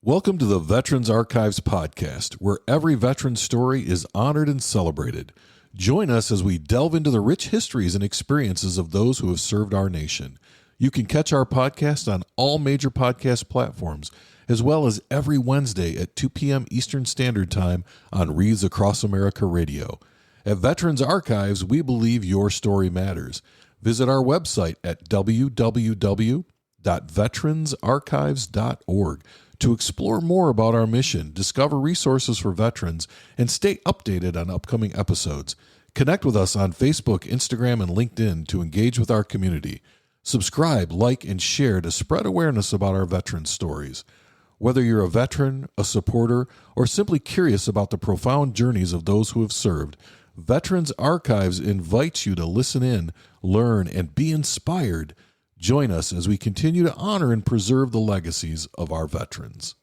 Welcome to the Veterans Archives podcast, where every veteran story is honored and celebrated. Join us as we delve into the rich histories and experiences of those who have served our nation. You can catch our podcast on all major podcast platforms, as well as every Wednesday at 2 p.m. Eastern Standard Time on Wreaths Across America Radio. At Veterans Archives, we believe your story matters. Visit our website at www.veteransarchives.org to explore more about our mission, discover resources for veterans, and stay updated on upcoming episodes. Connect with us on Facebook, Instagram, and LinkedIn to engage with our community. Subscribe, like, and share to spread awareness about our veteran stories. Whether you're a veteran, a supporter, or simply curious about the profound journeys of those who have served, Veterans Archives invites you to listen in, learn, and be inspired. Join us as we continue to honor and preserve the legacies of our veterans.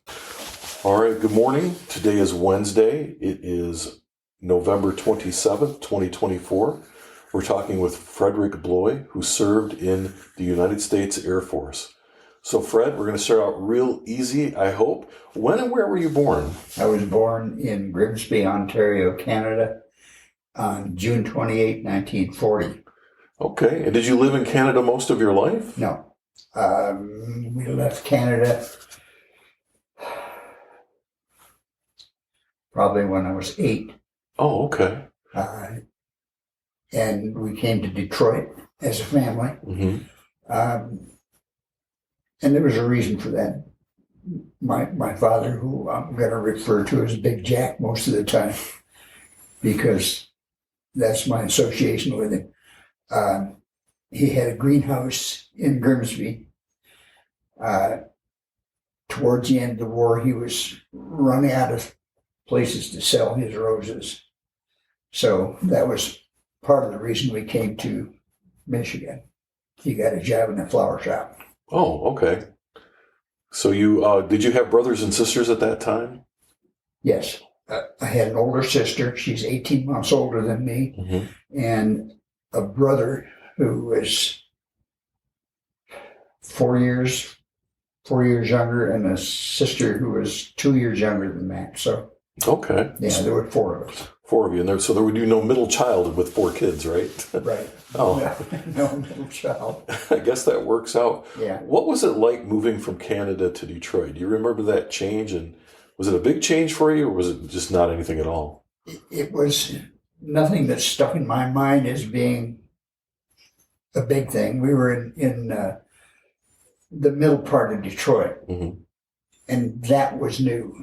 All right, good morning. Today is Wednesday. It is November 27th, 2024. We're talking with Frederick Bloye, who served in the United States Air Force. So, Fred, we're going to start out real easy, I hope. When and where were you born? I was born in Grimsby, Ontario, Canada, on June 28, 1940. Okay. And did you live in Canada most of your life? No. We left Canada probably when I was 8. Oh, okay. And we came to Detroit as a family. Mm-hmm. And there was a reason for that. My father, who I'm going to refer to as Big Jack most of the time, because that's my association with him. He had a greenhouse in Grimsby. Towards the end of the war, he was running out of places to sell his roses. So that was part of the reason we came to Michigan. He got a job in a flower shop. Oh, okay. So did you have brothers and sisters at that time? Yes. I had an older sister. She's 18 months older than me. Mm-hmm. And a brother who was 4 years younger, and a sister who was 2 years younger than that. So, okay. Yeah, there were 4 of us. 4 of you. And so there would be no middle child with 4 kids, right? Right. Oh. No middle child. I guess that works out. Yeah. What was it like moving from Canada to Detroit? Do you remember that change? And was it a big change for you, or was it just not anything at all? It was nothing that stuck in my mind as being a big thing. We were in the middle part of Detroit, mm-hmm. and that was new.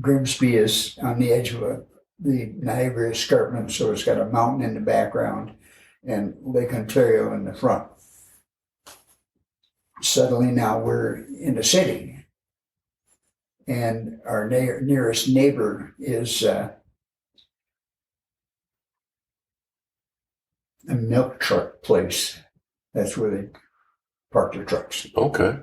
Grimsby is on the edge of the Niagara Escarpment, so it's got a mountain in the background and Lake Ontario in the front. Suddenly now we're in a city, and our nearest neighbor is a milk truck place. That's where they park their trucks. Okay.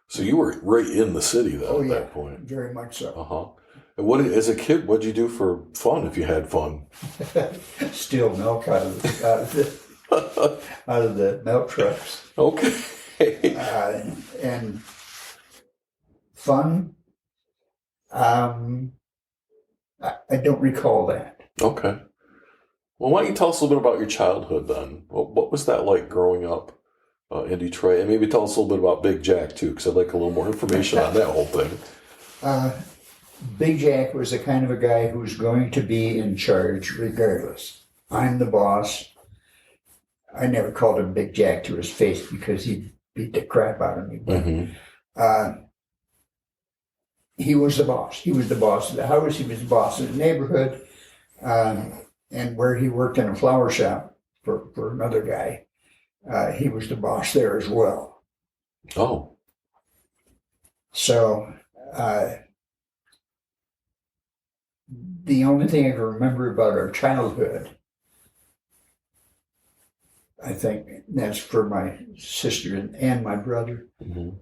So you were right in the city then Oh, at yeah, that point. very much so. Uh-huh. And as a kid, what'd you do for fun if you had fun? Steal milk out of the milk trucks. Okay. And fun, I don't recall that. Okay. Well, why don't you tell us a little bit about your childhood then? What was that like growing up in Detroit? And maybe tell us a little bit about Big Jack too, because I'd like a little more information on that whole thing. Big Jack was the kind of a guy who's going to be in charge regardless. I'm the boss. I never called him Big Jack to his face because he'd beat the crap out of me. But mm-hmm. He was the boss. He was the boss of the house. He was the boss of the neighborhood. And where he worked in a flower shop for another guy, he was the boss there as well. Oh. So the only thing I can remember about our childhood, I think that's for my sister and my brother, mm-hmm.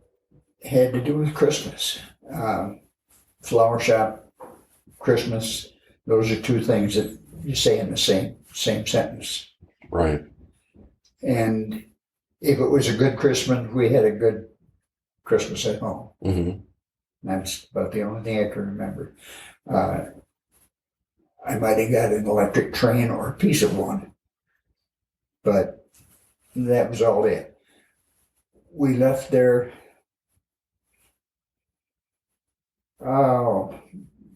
had to do with Christmas. Flower shop, Christmas, those are 2 things that you say in the same sentence. Right. And if it was a good Christmas, we had a good Christmas at home. Mm-hmm. That's about the only thing I can remember. I might have got an electric train or a piece of one, but that was all it. We left there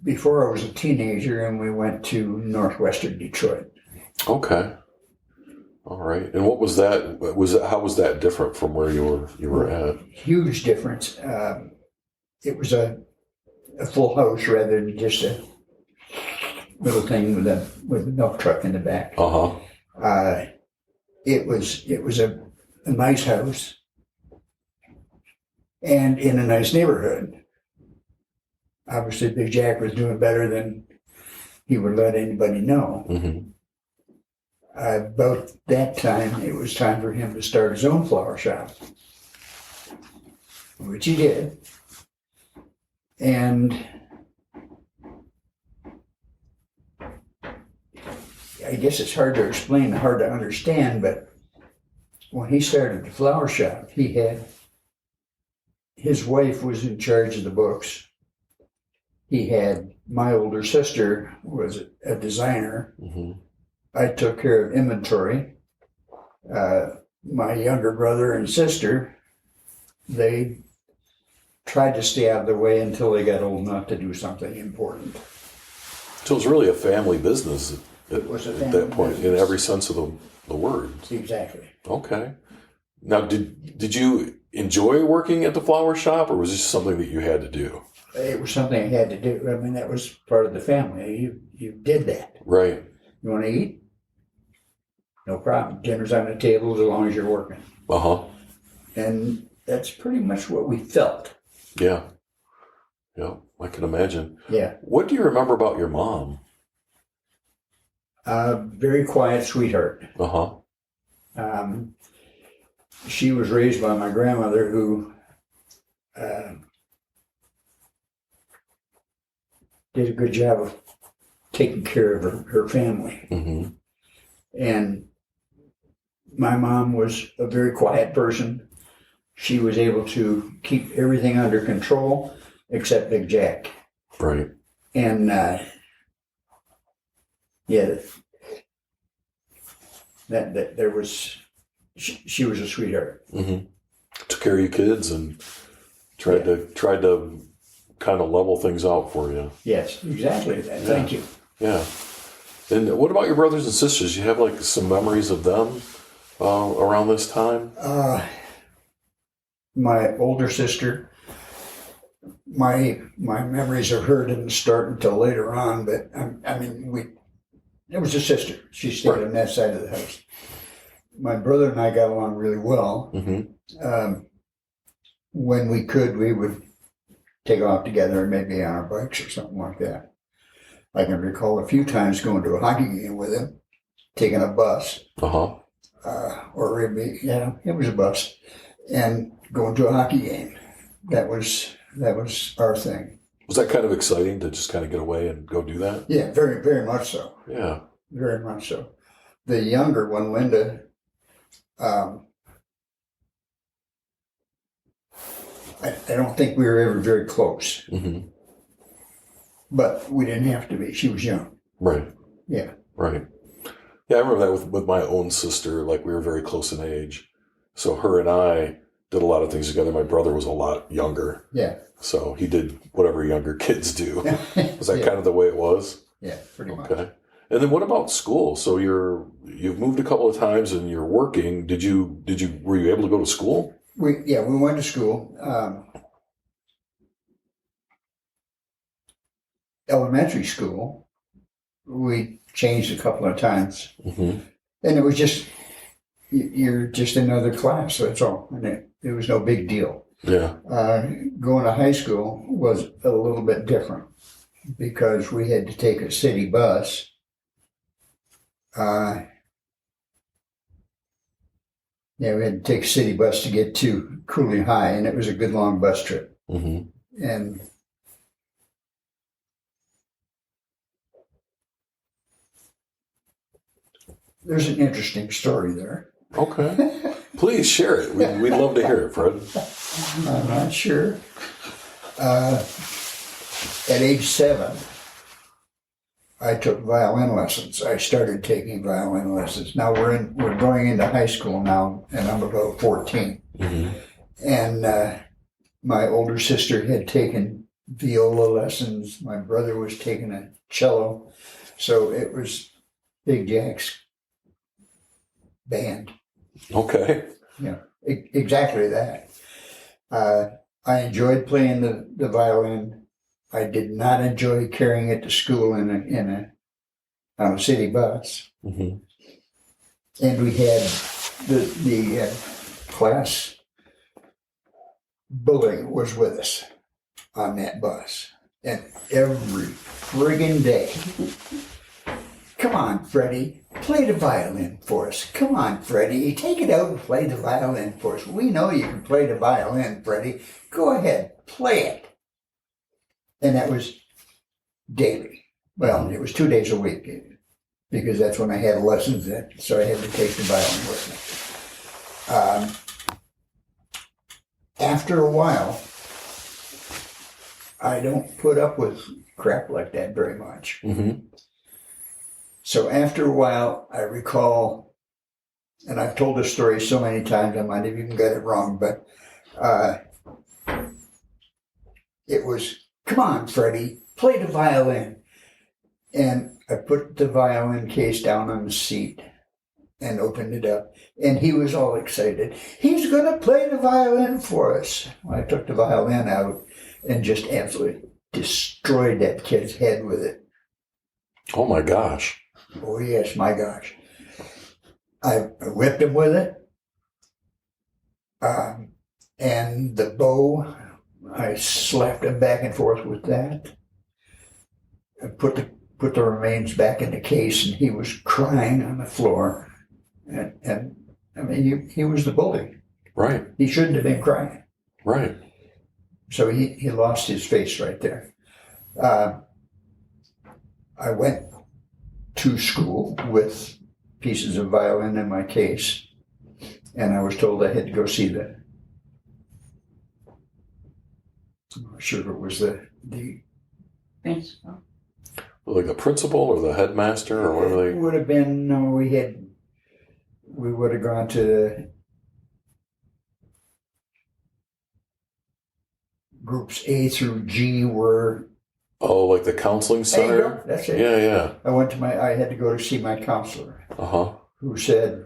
before I was a teenager, and we went to northwestern Detroit. Okay. All right. And what was that? How was that different from where you were at? Huge difference. It was a full house rather than just a little thing with a milk truck in the back. It was a nice house and in a nice neighborhood. Obviously, Big Jack was doing better than he would let anybody know. Mm-hmm. About that time, it was time for him to start his own flower shop, which he did. And I guess it's hard to explain, hard to understand, but when he started the flower shop, his wife was in charge of the books. He had my older sister was a designer. Mm-hmm. I took care of inventory. My younger brother and sister, they tried to stay out of the way until they got old enough to do something important. So it was really a family business at that point, business. in every sense of the word. Exactly. Okay. Now, did you enjoy working at the flower shop, or was this something that you had to do? It was something I had to do. I mean, that was part of the family. You did that. Right. You want to eat? No problem. Dinner's on the table as long as you're working. And that's pretty much what we felt. Yeah. Yeah, I can imagine. Yeah. What do you remember about your mom? Very quiet sweetheart. She was raised by my grandmother, who did a good job of taking care of her family. Mm-hmm. And my mom was a very quiet person. She was able to keep everything under control except Big Jack. Right. And that there was, she was a sweetheart. Mm-hmm. Took care of your kids and tried to kind of level things out for you. Yes, exactly. Thank you. Yeah. And what about your brothers and sisters? You have like some memories of them around this time? My older sister, my memories of her didn't start until later on, but it was a sister. She stayed on that side of the house. My brother and I got along really well. Mm-hmm. When we could, we would take off together, maybe on our bikes or something like that. I can recall a few times going to a hockey game with him, taking a bus, or it was a bus, and going to a hockey game. That was our thing. Was that kind of exciting to just kind of get away and go do that? Yeah, very, very much so. Yeah. Very much so. The younger one, Linda, I don't think we were ever very close. Mm-hmm. But we didn't have to be. She was young. Right. Yeah. Right. Yeah, I remember that with my own sister. Like, we were very close in age. So her and I did a lot of things together. My brother was a lot younger. Yeah. So he did whatever younger kids do. Was that Yeah. kind of the way it was? Yeah, pretty much. Okay. And then what about school? So you've moved a couple of times and you're working. Were you able to go to school? We went to school. Elementary school, we changed a couple of times. Mm-hmm. And it was just, you're just another class, that's all. And it was no big deal. Yeah. Going to high school was a little bit different because we had to take a city bus. We had to take a city bus to get to Cooley High, and it was a good long bus trip. Mm-hmm. And there's an interesting story there. Okay. Please share it. We'd love to hear it, Fred. I'm not sure. At age 7, I took violin lessons. I started taking violin lessons. Now we're going into high school now, and I'm about 14. Mm-hmm. And my older sister had taken viola lessons. My brother was taking a cello. So it was Big Jack's band. Okay. Yeah, exactly that. I enjoyed playing the violin. I did not enjoy carrying it to school on a city bus. Mm-hmm. And we had the class bully was with us on that bus. And every friggin' day, come on, Freddie, play the violin for us. Come on, Freddie, take it out and play the violin for us. We know you can play the violin, Freddie. Go ahead, play it. And that was daily. Well, it was 2 days a week because that's when I had lessons so I had to take the violin with me. After a while, I don't put up with crap like that very much. Mm-hmm. So after a while, I recall, and I've told this story so many times, I might have even got it wrong, but it was, come on, Freddie, play the violin. And I put the violin case down on the seat and opened it up. And he was all excited. He's going to play the violin for us. Well, I took the violin out and just absolutely destroyed that kid's head with it. Oh, my gosh. Oh, yes, my gosh. I whipped him with it. And the bow, I slapped him back and forth with that. I put the remains back in the case, and he was crying on the floor. And I mean, he was the bully. Right. He shouldn't have been crying. Right. So he lost his face right there. I went to school with pieces of violin in my case, and I was told I had to go see I'm not sure if it was the Principal. Like the principal or the headmaster or whatever It would have been, no, we would have gone to groups A through G were. Oh, like the counseling There you center? go, that's it. Yeah, yeah. I had to go to see my counselor, Uh-huh. who said,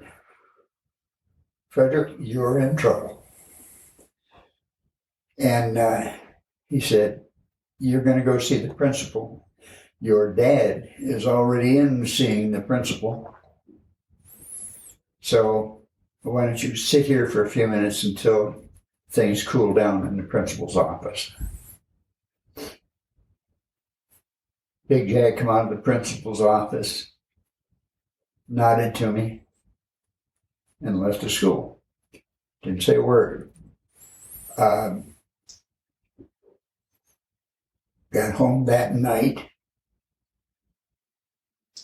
Frederick, you're in trouble. And he said, you're going to go see the principal. Your dad is already in seeing the principal. So why don't you sit here for a few minutes until things cool down in the principal's office. Big Jack come out of the principal's office, nodded to me, and left the school. Didn't say a word. Got home that night,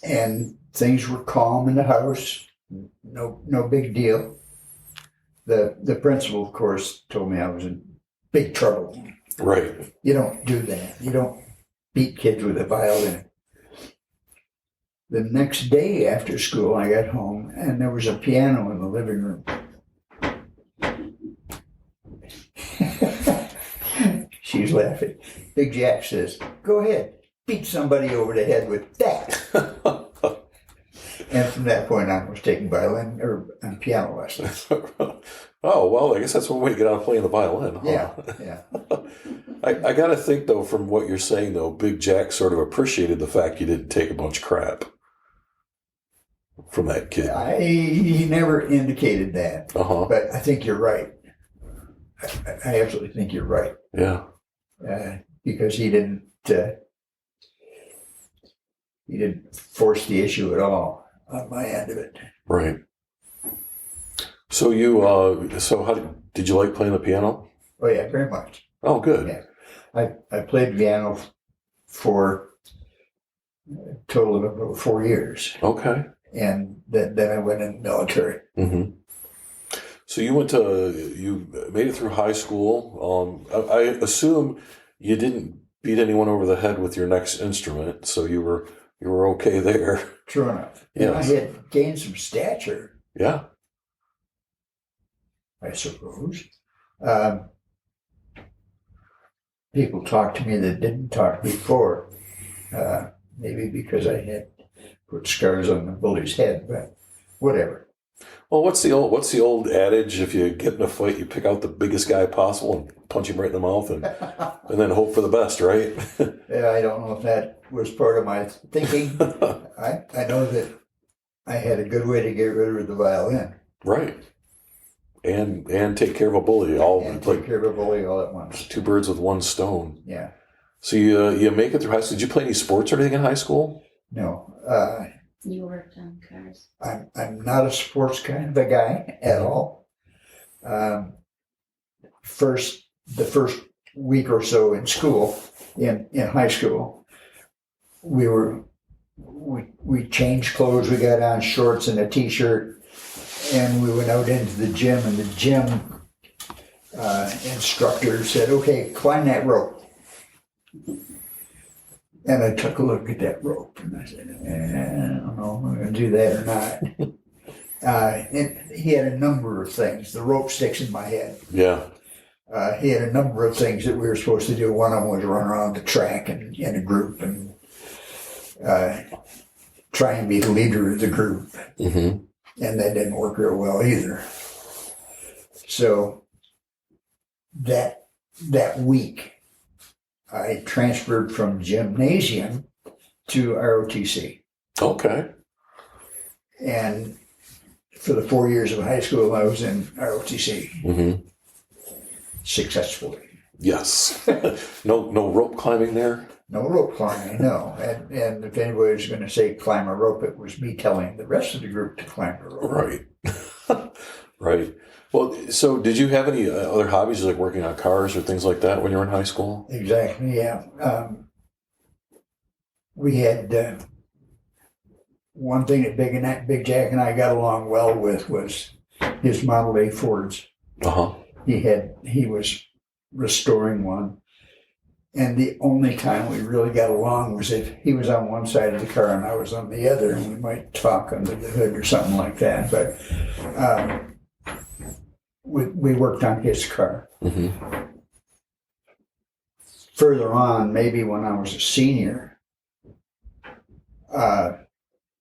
and things were calm in the house. No big deal. The principal, of course, told me I was in big trouble. Right. You don't do that. You don't beat kids with a violin. The next day after school, I got home, and there was a piano in the living room. She's laughing. Big Jack says, go ahead, beat somebody over the head with that. And from that point on, I was taking violin and piano lessons. Oh, well, I guess that's one way to get out of playing the violin. Huh? Yeah. I got to think, though, from what you're saying, though, Big Jack sort of appreciated the fact you didn't take a bunch of crap from that kid. He never indicated that. Uh-huh. But I think you're right. I absolutely think you're right. Yeah. Because he didn't force the issue at all on my end of it. Right. So how did you like playing the piano? Oh yeah, very much. Oh, good. Yeah. I played piano for a total of about 4 years. Okay. And then I went in the military. Mm-hmm. So you made it through high school. I assume you didn't beat anyone over the head with your next instrument, so you were okay there. True enough. And I Yes. had gained some stature, Yeah. I suppose. Um, People talked to me that didn't talk before, maybe because I had put scars on the bully's head, but whatever. Well, what's the old adage? If you get in a fight, you pick out the biggest guy possible and punch him right in the mouth, and then hope for the best, right? Yeah, I don't know if that was part of my thinking. I know that I had a good way to get rid of the violin Right. And take care of a bully, all and like take care of a bully all at once. two birds with one stone. Yeah. So you make it through high school. Did you play any sports or anything in high school? No, You worked on cars. I'm not a sports kind of a guy at all. The first week or so in school, in high school, we changed clothes. We got on shorts and a t-shirt, and we went out into the gym. And the gym instructor said, "Okay, climb that rope." And I took a look at that rope, and I said, I don't know if I'm going to do that or not. And he had a number of things. The rope sticks in my head. Yeah. He had a number of things that we were supposed to do. One of them was run around the track and in a group and try and be the leader of the group. Mm-hmm. And that didn't work real well either. So that week, I transferred from gymnasium to ROTC. Okay. And for the 4 years of high school, I was in ROTC Mm-hmm. successfully. Yes. No rope climbing there? No rope climbing, no. And if anybody was going to say climb a rope, it was me telling the rest of the group to climb a rope. Right. Right. Well, so did you have any other hobbies, like working on cars or things like that when you were in high school? Exactly, yeah. We had one thing that Big Jack and I got along well with was his Model A Fords. Uh-huh. He was restoring one. And the only time we really got along was if he was on one side of the car and I was on the other, and we might talk under the hood or something like that. But we worked on his car. Mm-hmm. Further on, maybe when I was a senior,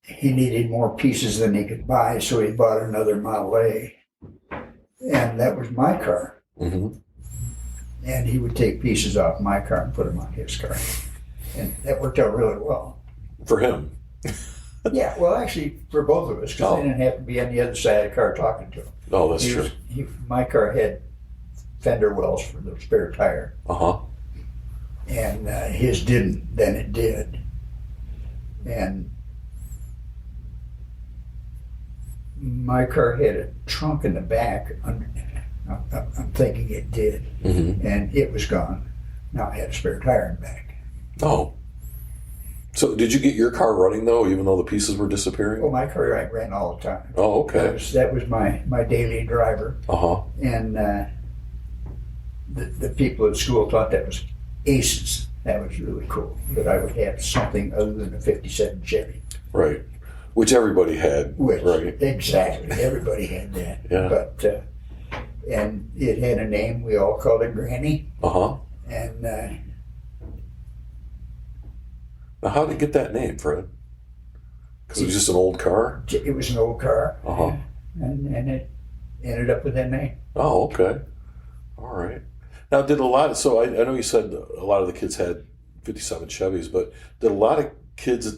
he needed more pieces than he could buy, so he bought another Model A. And that was my car. Mm-hmm. And he would take pieces off my car and put them on his car. And that worked out really well. For him. Yeah, well, actually, for both of us, because I didn't have to be on the other side of the car talking to him. Oh, that's true. My car had fender wells for the spare tire. Uh-huh. And his didn't, then it did. And my car had a trunk in the back. I'm thinking it did. Mm-hmm. And it was gone. Now I had a spare tire in the back. Oh. So did you get your car running, though, even though the pieces were disappearing? Well, my car I ran all the time. Oh, okay. That was my daily driver. Uh-huh. And the people at school thought that was aces. That was really cool, that I would have something other than a 57 Chevy. Right. Which everybody had. Which, right. exactly. Everybody had that. Yeah. But, and it had a name. We all called it Granny. Uh-huh. And Now, how did it get that name, Fred? Because it was just an old car? it was an old car. Uh-huh. And it ended up with that name. Oh, okay. All right. Now, so I know you said a lot of the kids had 57 Chevys, but did a lot of kids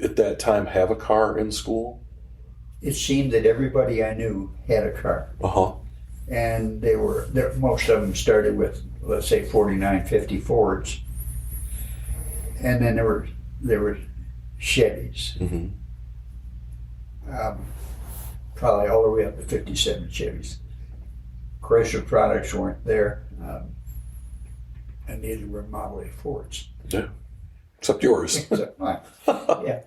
at that time have a car in school? It seemed that everybody I knew had a car. Uh-huh. And most of them started with, let's say, 49, 50 Fords. And then there were Chevys. Mm-hmm. Probably all the way up to 57 Chevys. Chrysler products weren't there, and neither were Model A Fords. Yeah. Except yours. Except mine. Yeah.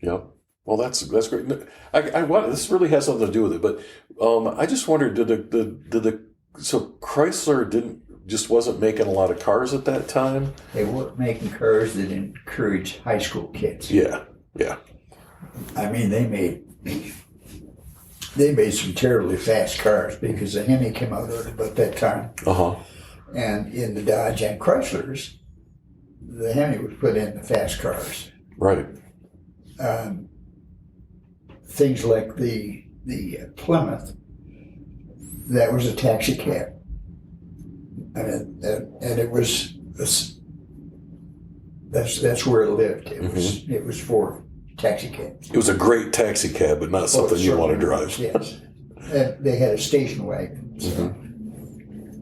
Yep. Well, that's great. This really has something to do with it, but I just wondered, so Chrysler didn't just wasn't making a lot of cars at that time. They weren't making cars that encouraged high school kids. Yeah. I mean, they made some terribly fast cars because the Hemi came out at about that time. And in the Dodge and Chryslers, the Hemi was put in the fast cars. Right. Things like the Plymouth, that was a taxi cab. And it was, that's where it lived. It was for taxi cabs. It was a great taxi cab, but not something you want to drive. Yes. And they had a station wagon, so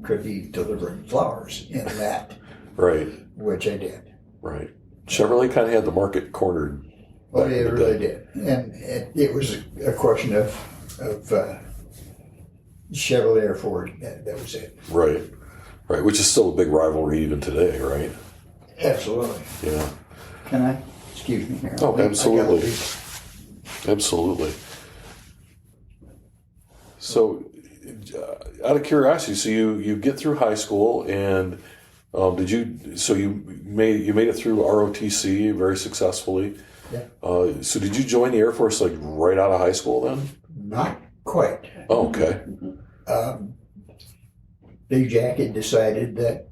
could be delivering flowers in that. Right. Which I did. Right. Chevrolet kind of had the market cornered. Oh, they really did. And it was a question of Chevrolet or Ford. That was it. Right. Right. Which is still a big rivalry even today, right? Absolutely. Yeah. Can I? Excuse me here. Oh, absolutely. Absolutely. So, out of curiosity, so you get through high school, and you made it through ROTC very successfully. Yeah. So did you join the Air Force like right out of high school then? Not quite. Oh, okay. Big Jack had decided that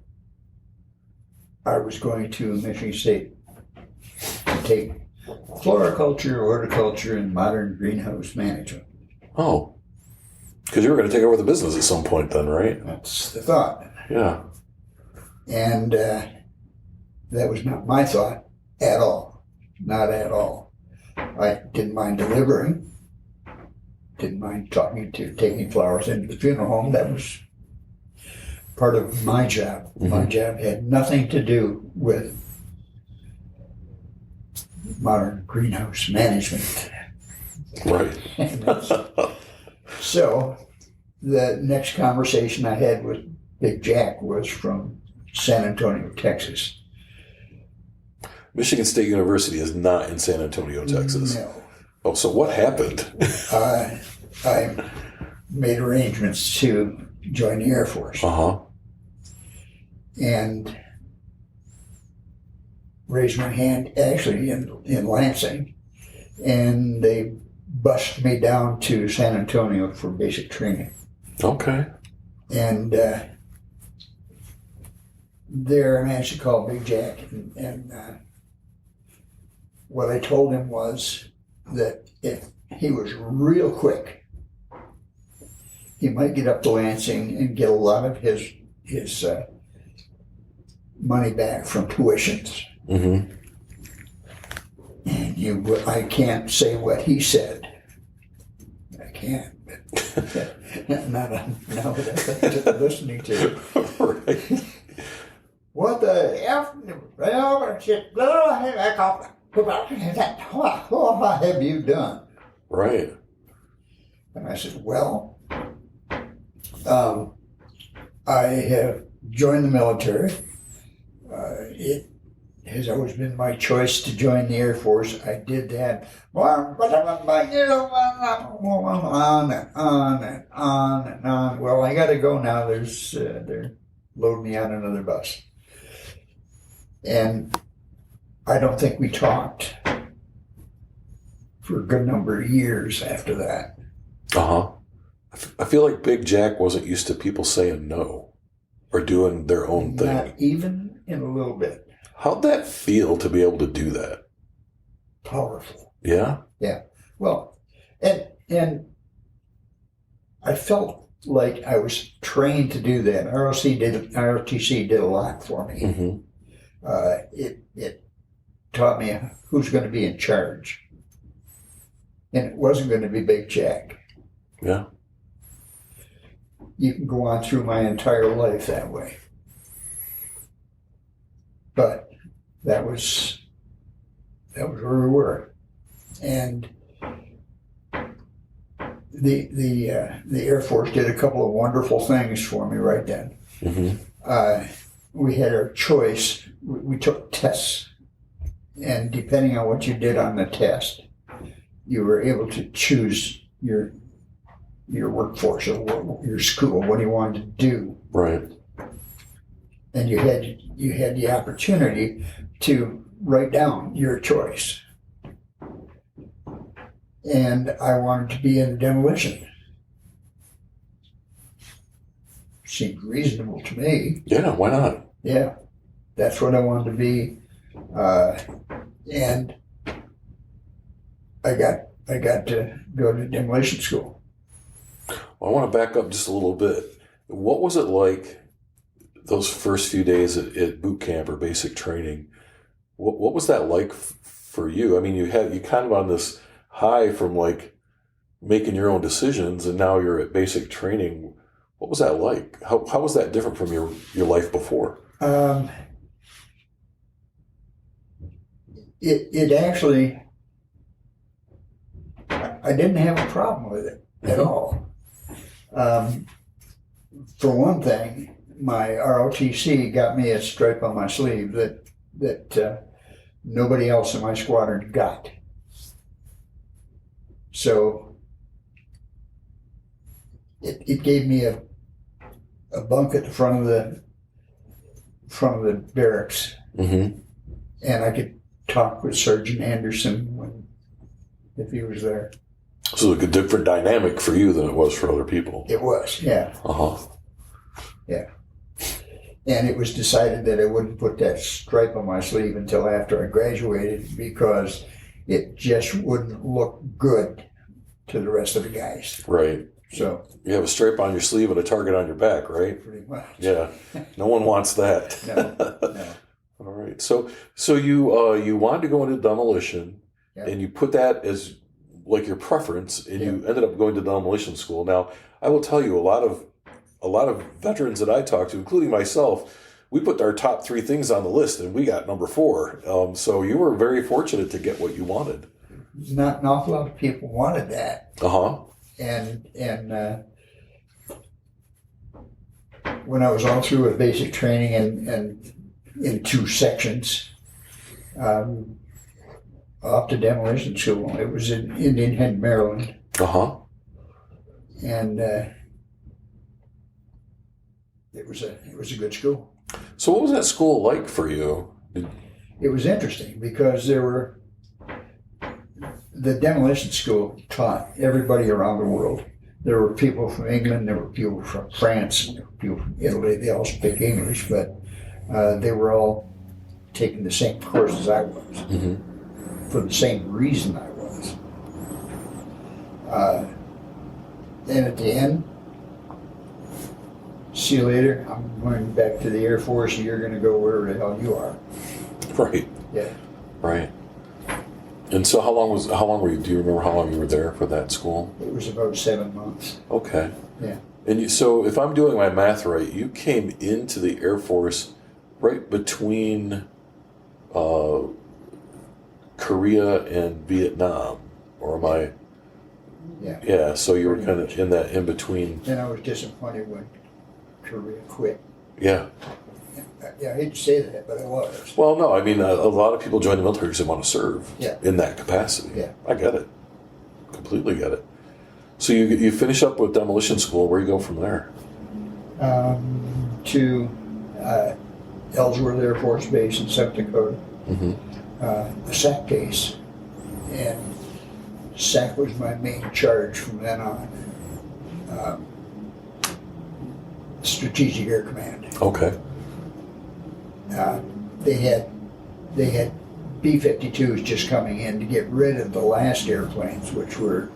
I was going to Michigan State to take floriculture, horticulture, and modern greenhouse management. Oh, because you were going to take over the business at some point then, right? That's the thought. Yeah. And that was not my thought at all. Not at all. I didn't mind delivering. Didn't mind taking flowers into the funeral home. That was part of my job. My job had nothing to do with modern greenhouse management. Right. So the next conversation I had with Big Jack was from San Antonio, Texas. Michigan State University is not in San Antonio, Texas. No. Oh, so what happened? I made arrangements to join the Air Force. And raised my hand, actually in Lansing, and they bused me down to San Antonio for basic training. Okay. And there I managed to call Big Jack, and what I told him was that if he was real quick, he might get up to Lansing and get a lot of his money back from tuitions. And I can't say what he said. I can't. Not listening to. Right. What the F? What have you done? Right. And I said, well, I have joined the military. It has always been my choice to join the Air Force. I did that. On and on and on and on. Well, I got to go now. They're loading me on another bus. And I don't think we talked for a good number of years after that. I feel like Big Jack wasn't used to people saying no or doing their own thing. Not even in a little bit. How'd that feel to be able to do that? Powerful. Yeah? Yeah. Well, and I felt like I was trained to do that. ROTC did a lot for me. It taught me who's going to be in charge. And it wasn't going to be Big Jack. Yeah. You can go on through my entire life that way. But that was where we were. And the Air Force did a couple of wonderful things for me right then. We had our choice. We took tests, and depending on what you did on the test, you were able to choose your workforce or your school, what you wanted to do. Right. and you had the opportunity to write down your choice. And I wanted to be in demolition. Seemed reasonable to me. Yeah, why not? Yeah, that's what I wanted to be. And I got to go to demolition school. Well, I want to back up just a little bit. What was it like those first few days at boot camp or basic training? What was that like for you? I mean, you kind of on this high from like making your own decisions, and now you're at basic training. What was that like? How was that different from your life before? It actually, I didn't have a problem with it at all. For one thing, my ROTC got me a stripe on my sleeve that nobody else in my squadron got. So it gave me a bunk at the front of the barracks, Mm-hmm. and I could talk with Sergeant Anderson if he was there. So it's a different dynamic for you than it was for other people. It was, yeah. Yeah. And it was decided that I wouldn't put that stripe on my sleeve until after I graduated because it just wouldn't look good to the rest of the guys. Right. So you have a stripe on your sleeve and a target on your back, right? Pretty much. Yeah. No one wants that. No. All right. So you wanted to go into demolition, Yeah. and you put that as like your preference, and you ended up going to demolition school. Now, I will tell you, a lot of veterans that I talk to, including myself, we put our top 3 things on the list, and we got number 4. So you were very fortunate to get what you wanted. Not an awful lot of people wanted that. And when I was all through with basic training and in 2 sections, off to demolition school. It was in Indian Head, Maryland. And it was a good school. So what was that school like for you? It was interesting because the demolition school taught everybody around the world. There were people from England, there were people from France, there were people from Italy. They all speak English, but they were all taking the same course as I was, for the same reason I was. And at the end, see you later. I'm going back to the Air Force. You're going to go wherever the hell you are. Right. Yeah. Right. And so how long were you, do you remember how long you were there for that school? It was about 7 months. Okay. Yeah. And so if I'm doing my math right, you came into the Air Force right between Korea and Vietnam, or am I? Yeah. Yeah, so you were kind of in that in between. And I was disappointed when Korea quit. Yeah. Yeah, I hate to say that, but I was. Well, no, I mean, a lot of people join the military because they want to serve in that capacity. Yeah. I get it. Completely get it. So you finish up with demolition school. Where do you go from there? To Ellsworth Air Force Base in South Dakota. A SAC case. And SAC was my main charge from then on. Strategic Air Command. Okay. They had B-52s just coming in to get rid of the last airplanes, which were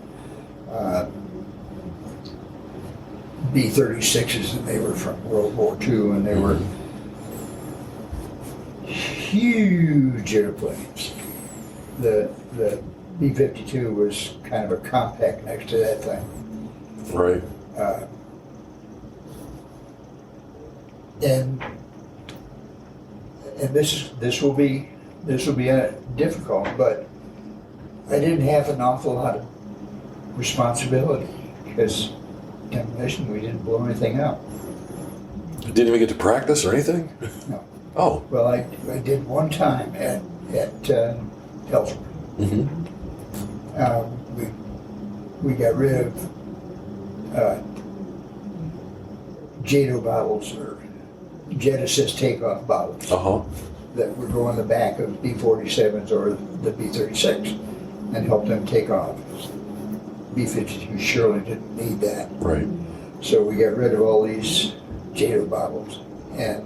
B-36s, and they were from World War II, and they were huge airplanes. The B-52 was kind of a compact next to that thing. Right. And this will be difficult, but I didn't have an awful lot of responsibility because demolition, we didn't blow anything up. You didn't even get to practice or anything? No. Oh. Well, I did one time at Ellsworth. We got rid of JATO bottles, or jet assist takeoff bottles Uh-huh. that would go on the back of B-47s or the B-36 and help them take off. B-52 surely didn't need that. Right. So we got rid of all these JATO bottles and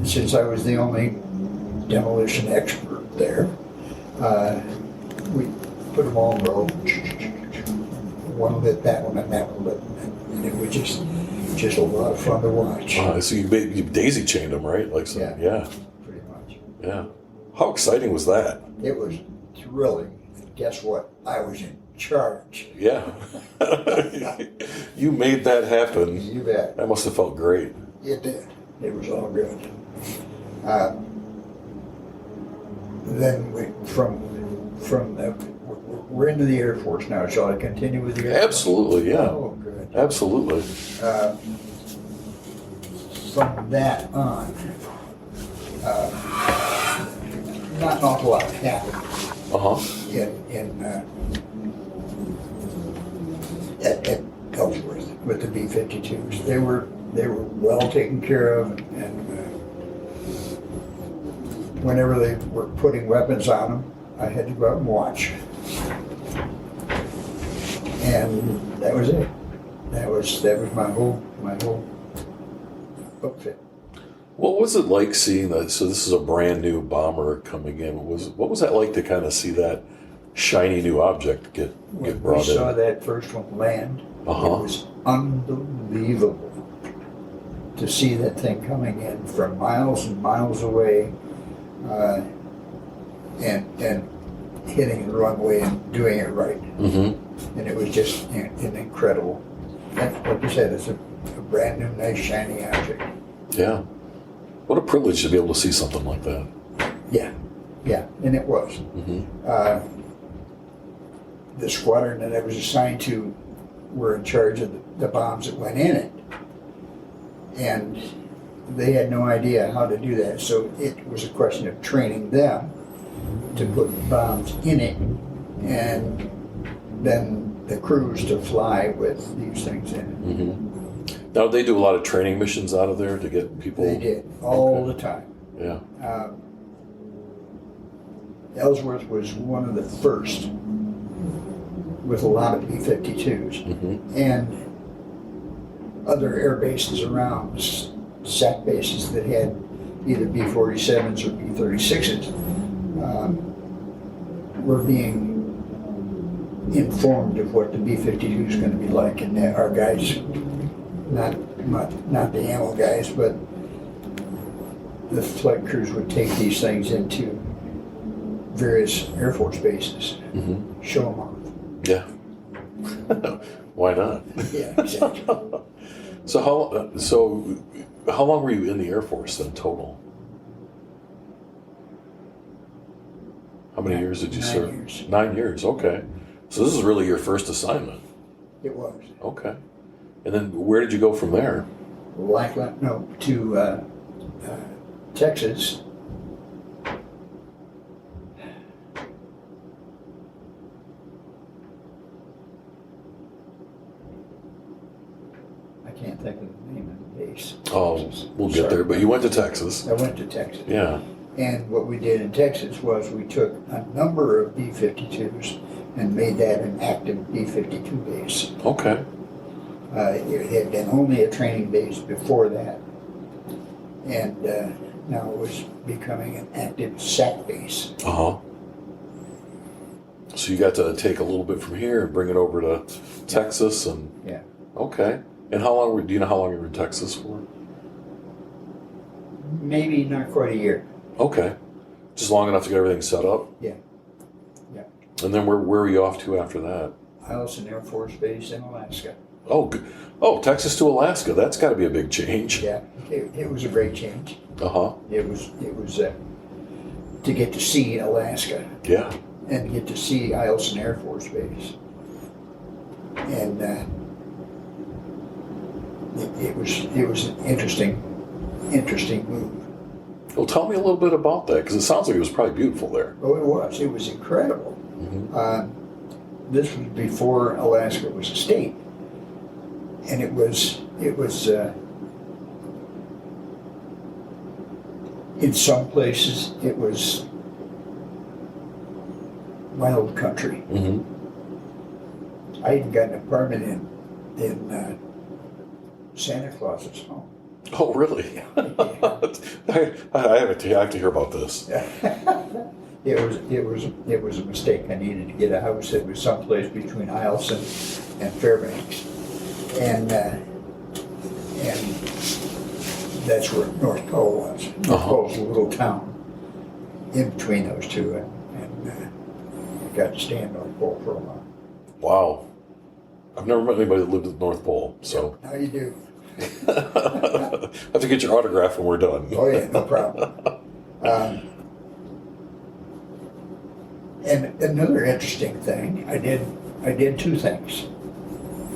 since I was the only demolition expert there, we put them all in a row. One lit that one and that one lit, and it was just a lot of fun to watch. So you daisy chained them, right? Like so, yeah. Pretty much. Yeah. How exciting was that? It was thrilling. Guess what? I was in charge. Yeah. You made that happen. You bet. That must have felt great. It did. It was all good. Then we're into the Air Force now. Shall I continue with the Air Force? Absolutely, yeah. Oh, good. Absolutely. From that on, not an awful lot happened Uh-huh. at Ellsworth with the B-52s. They were well taken care of, and whenever they were putting weapons on them, I had to go out and watch. And that was it. That was my whole outfit. What was it like seeing that? So this is a brand new bomber coming in. What was that like to kind of see that shiny new object get When brought we saw in? that first one land, Uh-huh. it was unbelievable to see that thing coming in from miles and miles away, and hitting the runway and doing it right. Mm-hmm. And it was just an incredible. Like you said, it's a brand new, nice, shiny object. Yeah. What a privilege to be able to see something like that. Yeah, and it was. Mm-hmm. The squadron that I was assigned to were in charge of the bombs that went in it. And they had no idea how to do that, so it was a question of training them to put bombs in it, and then the crews to fly with these things in it. Mm-hmm. Now, they do a lot of training missions out of there to get people... They did, all the time. Yeah. Ellsworth was one of the first with a lot of B-52s, Mm-hmm. and other air bases around, SAC bases that had either B-47s or B-36s, were being informed of what the B-52 is going to be like, and that our guys, not the ammo guys, but the flight crews would take these things into various Air Force bases, Mm-hmm. show them off. Yeah. Why not? Yeah, exactly. So how long were you in the Air Force then total? How many years did you 9 serve? years. 9 years. Okay. So this is really your first assignment. It was. Okay. And then where did you go from there? To Texas. I can't think of the name of the base. Oh, we'll get there. But you went to Texas. I went to Texas. Yeah. And what we did in Texas was we took a number of B-52s and made that an active B-52 base. Okay. It had been only a training base before that. And now it was becoming an active SAC base. Uh-huh. So you got to take a little bit from here and bring it over to Texas and... Yeah. Okay. And do you know how long you were in Texas for? Maybe not quite a year. Okay. Just long enough to get everything set up? Yeah. Yeah. And then where were you off to after that? Eielson Air Force Base in Alaska. Oh, good. Oh, Texas to Alaska. That's got to be a big change. Yeah. It was a great change. Uh-huh. It was to get to see Alaska Yeah. and get to see Eielson Air Force Base. And it was an interesting move. Well, tell me a little bit about that, because it sounds like it was probably beautiful there. Oh, it was. It was incredible. Mm-hmm. This was before Alaska was a state. And it was it was, in some places, it was wild country. Mm-hmm. I even got an apartment in Santa Claus's home. Oh, really? I have to hear about this. It was a mistake. I needed to get a house that was someplace between Eielson and Fairbanks, and that's where North Pole was. North Pole's a little town in between those two, and I got to stay in North Pole for a while. Wow. I've never met anybody that lived at the North Pole, so. Now you do. I have to get your autograph when we're done. Oh yeah, no problem. And another interesting thing, I did two things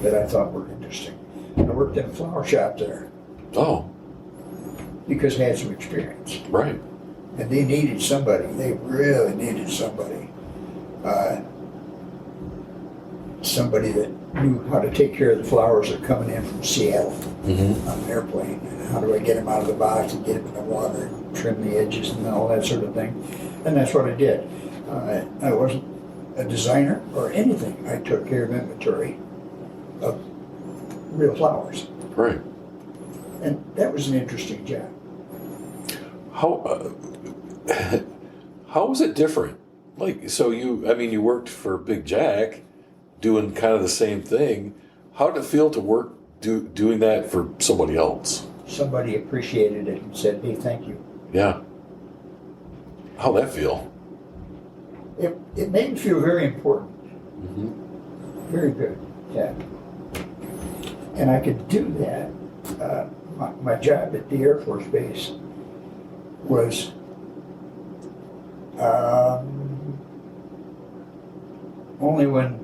that I thought were interesting. I worked in a flower shop there Oh, because I had some experience. right. And they needed somebody, they really needed somebody. Somebody that knew how to take care of the flowers that are coming in from Seattle Mm-hmm. on an airplane. And how do I get them out of the box and get them in the water and trim the edges and all that sort of thing. And that's what I did. I wasn't a designer or anything. I took care of inventory of real flowers. Right. And that was an interesting job. How how was it different? Like, so you worked for Big Jack, doing kind of the same thing. How did it feel to work doing that for somebody else? Somebody appreciated it and said, hey, thank you. Yeah. How'd that feel? It made me feel very important. Mm-hmm. Very good, yeah. And I could do that. My job at the Air Force Base was only when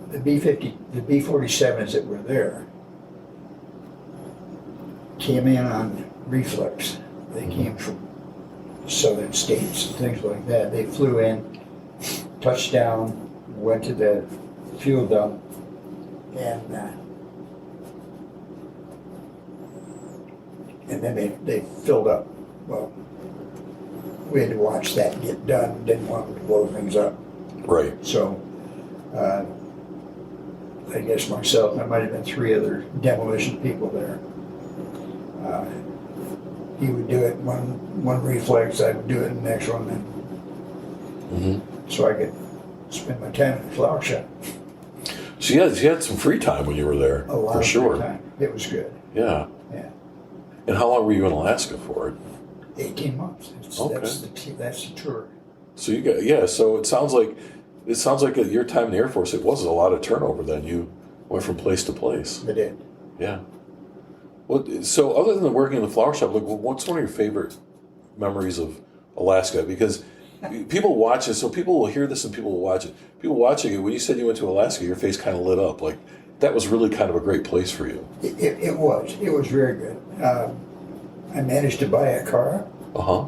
the B-47s that were there came in on reflux. They came from southern states and things like that. They flew in, touched down, went to the fuel dump, and then they filled up. Well, we had to watch that get done. Didn't want them to blow things up. Right. So, I guess myself, there might have been three other demolition people there. He would do it one reflex, I would do it in the next one, and Mm-hmm. so I could spend my time in the flower shop. So you had some free time when you were there, A lot for of sure. free time. It was good. Yeah. Yeah. And how long were you in Alaska for it? 18 months. Okay. That's the tour. So So it sounds like at your time in the Air Force, it was a lot of turnover. Then you went from place to place. I did. Yeah. Well, so other than working in the flower shop, like, what's one of your favorite memories of Alaska? Because people watch it, so people will hear this and people will watch it. People watching it, when you said you went to Alaska, your face kind of lit up. Like, that was really kind of a great place for you. It was. It was very good. I managed to buy a car. Uh-huh.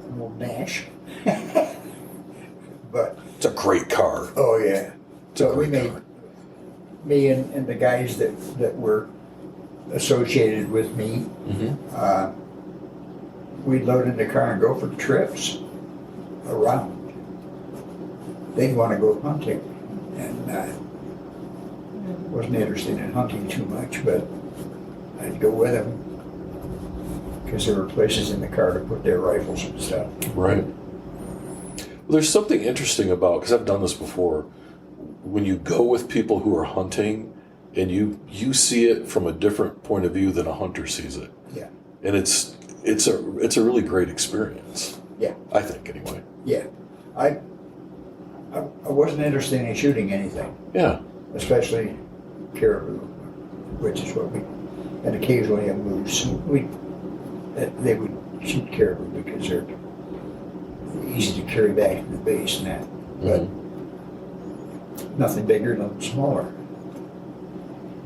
An old Nash. But, It's a great car. oh yeah. It's a So we great made, car. me and the guys that were associated with me, Mm-hmm. we'd load in the car and go for trips around. They'd want to go hunting, and wasn't interested in hunting too much, but I'd go with them because there were places in the car to put their rifles and stuff. Right. Well, there's something interesting about, because I've done this before, when you go with people who are hunting and you see it from a different point of view than a hunter sees it. Yeah, And it's a really great experience. yeah, I think, anyway. yeah. I wasn't interested in shooting anything, Yeah. especially caribou, which is what and occasionally a moose. They would shoot caribou because they're easy to carry back to the base and that, but Mhm. nothing bigger, nothing smaller.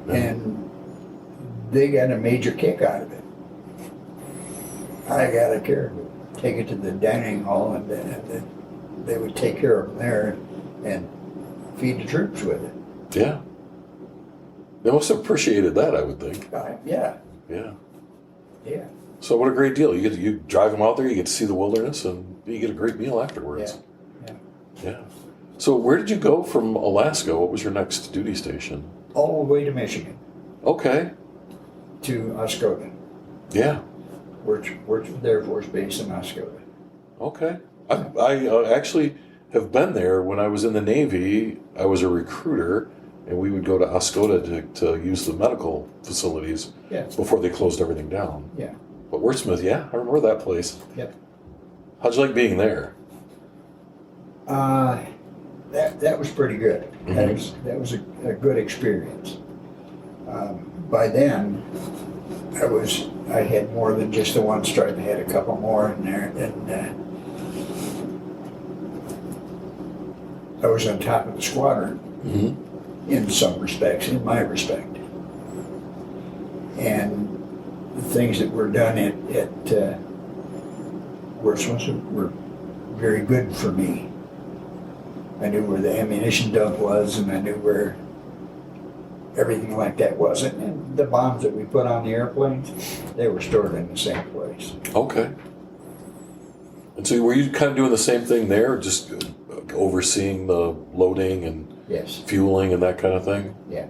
Yeah. And they got a major kick out of it. I got a caribou, take it to the dining hall, and they would take care of them there. and feed the troops with it. Yeah. They must have appreciated that, I would think. Yeah. Yeah. Yeah. So what a great deal. You drive them out there, you get to see the wilderness, and you get a great meal afterwards. Yeah. Yeah. So where did you go from Alaska? What was your next duty station? All the way to Michigan, Okay. to Oscoda. Yeah. Wurtsmith Air Force Base in Oscoda. Okay. I actually have been there. When I was in the Navy, I was a recruiter, and we would go to Oscoda to use the medical facilities before they closed everything down. Yeah. But Wurtsmith, yeah, I remember that place. Yep. How'd you like being there? That was pretty good. Mm-hmm. That was a good experience. By then, I had more than just the one stripe. I had a couple more in there, and I was on top of the squadron in some respects, in my respect. And the things that were done at Wurtsmith were very good for me. I knew where the ammunition dump was, and I knew where everything like that was. And the bombs that we put on the airplanes, they were stored in the same place. Okay. And so were you kind of doing the same thing there, just overseeing the loading and Yes. fueling and that kind of thing? Yeah.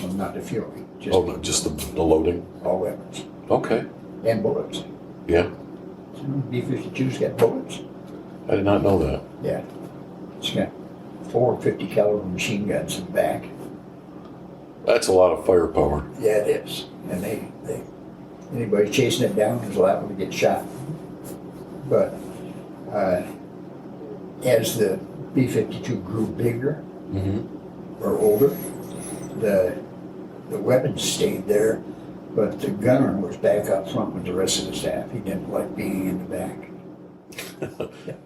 Well, not the fueling, just Oh, no, just the loading? all weapons. Okay. And bullets. Yeah. B-52's got bullets. I did not know that. Yeah. It's got 4 50 caliber machine guns in the back. That's a lot of firepower. Yeah, it is. And anybody chasing it down is liable to get shot. But as the B-52 grew bigger or older, the weapons stayed there, but the gunner was back up front with the rest of the staff. He didn't like being in the back.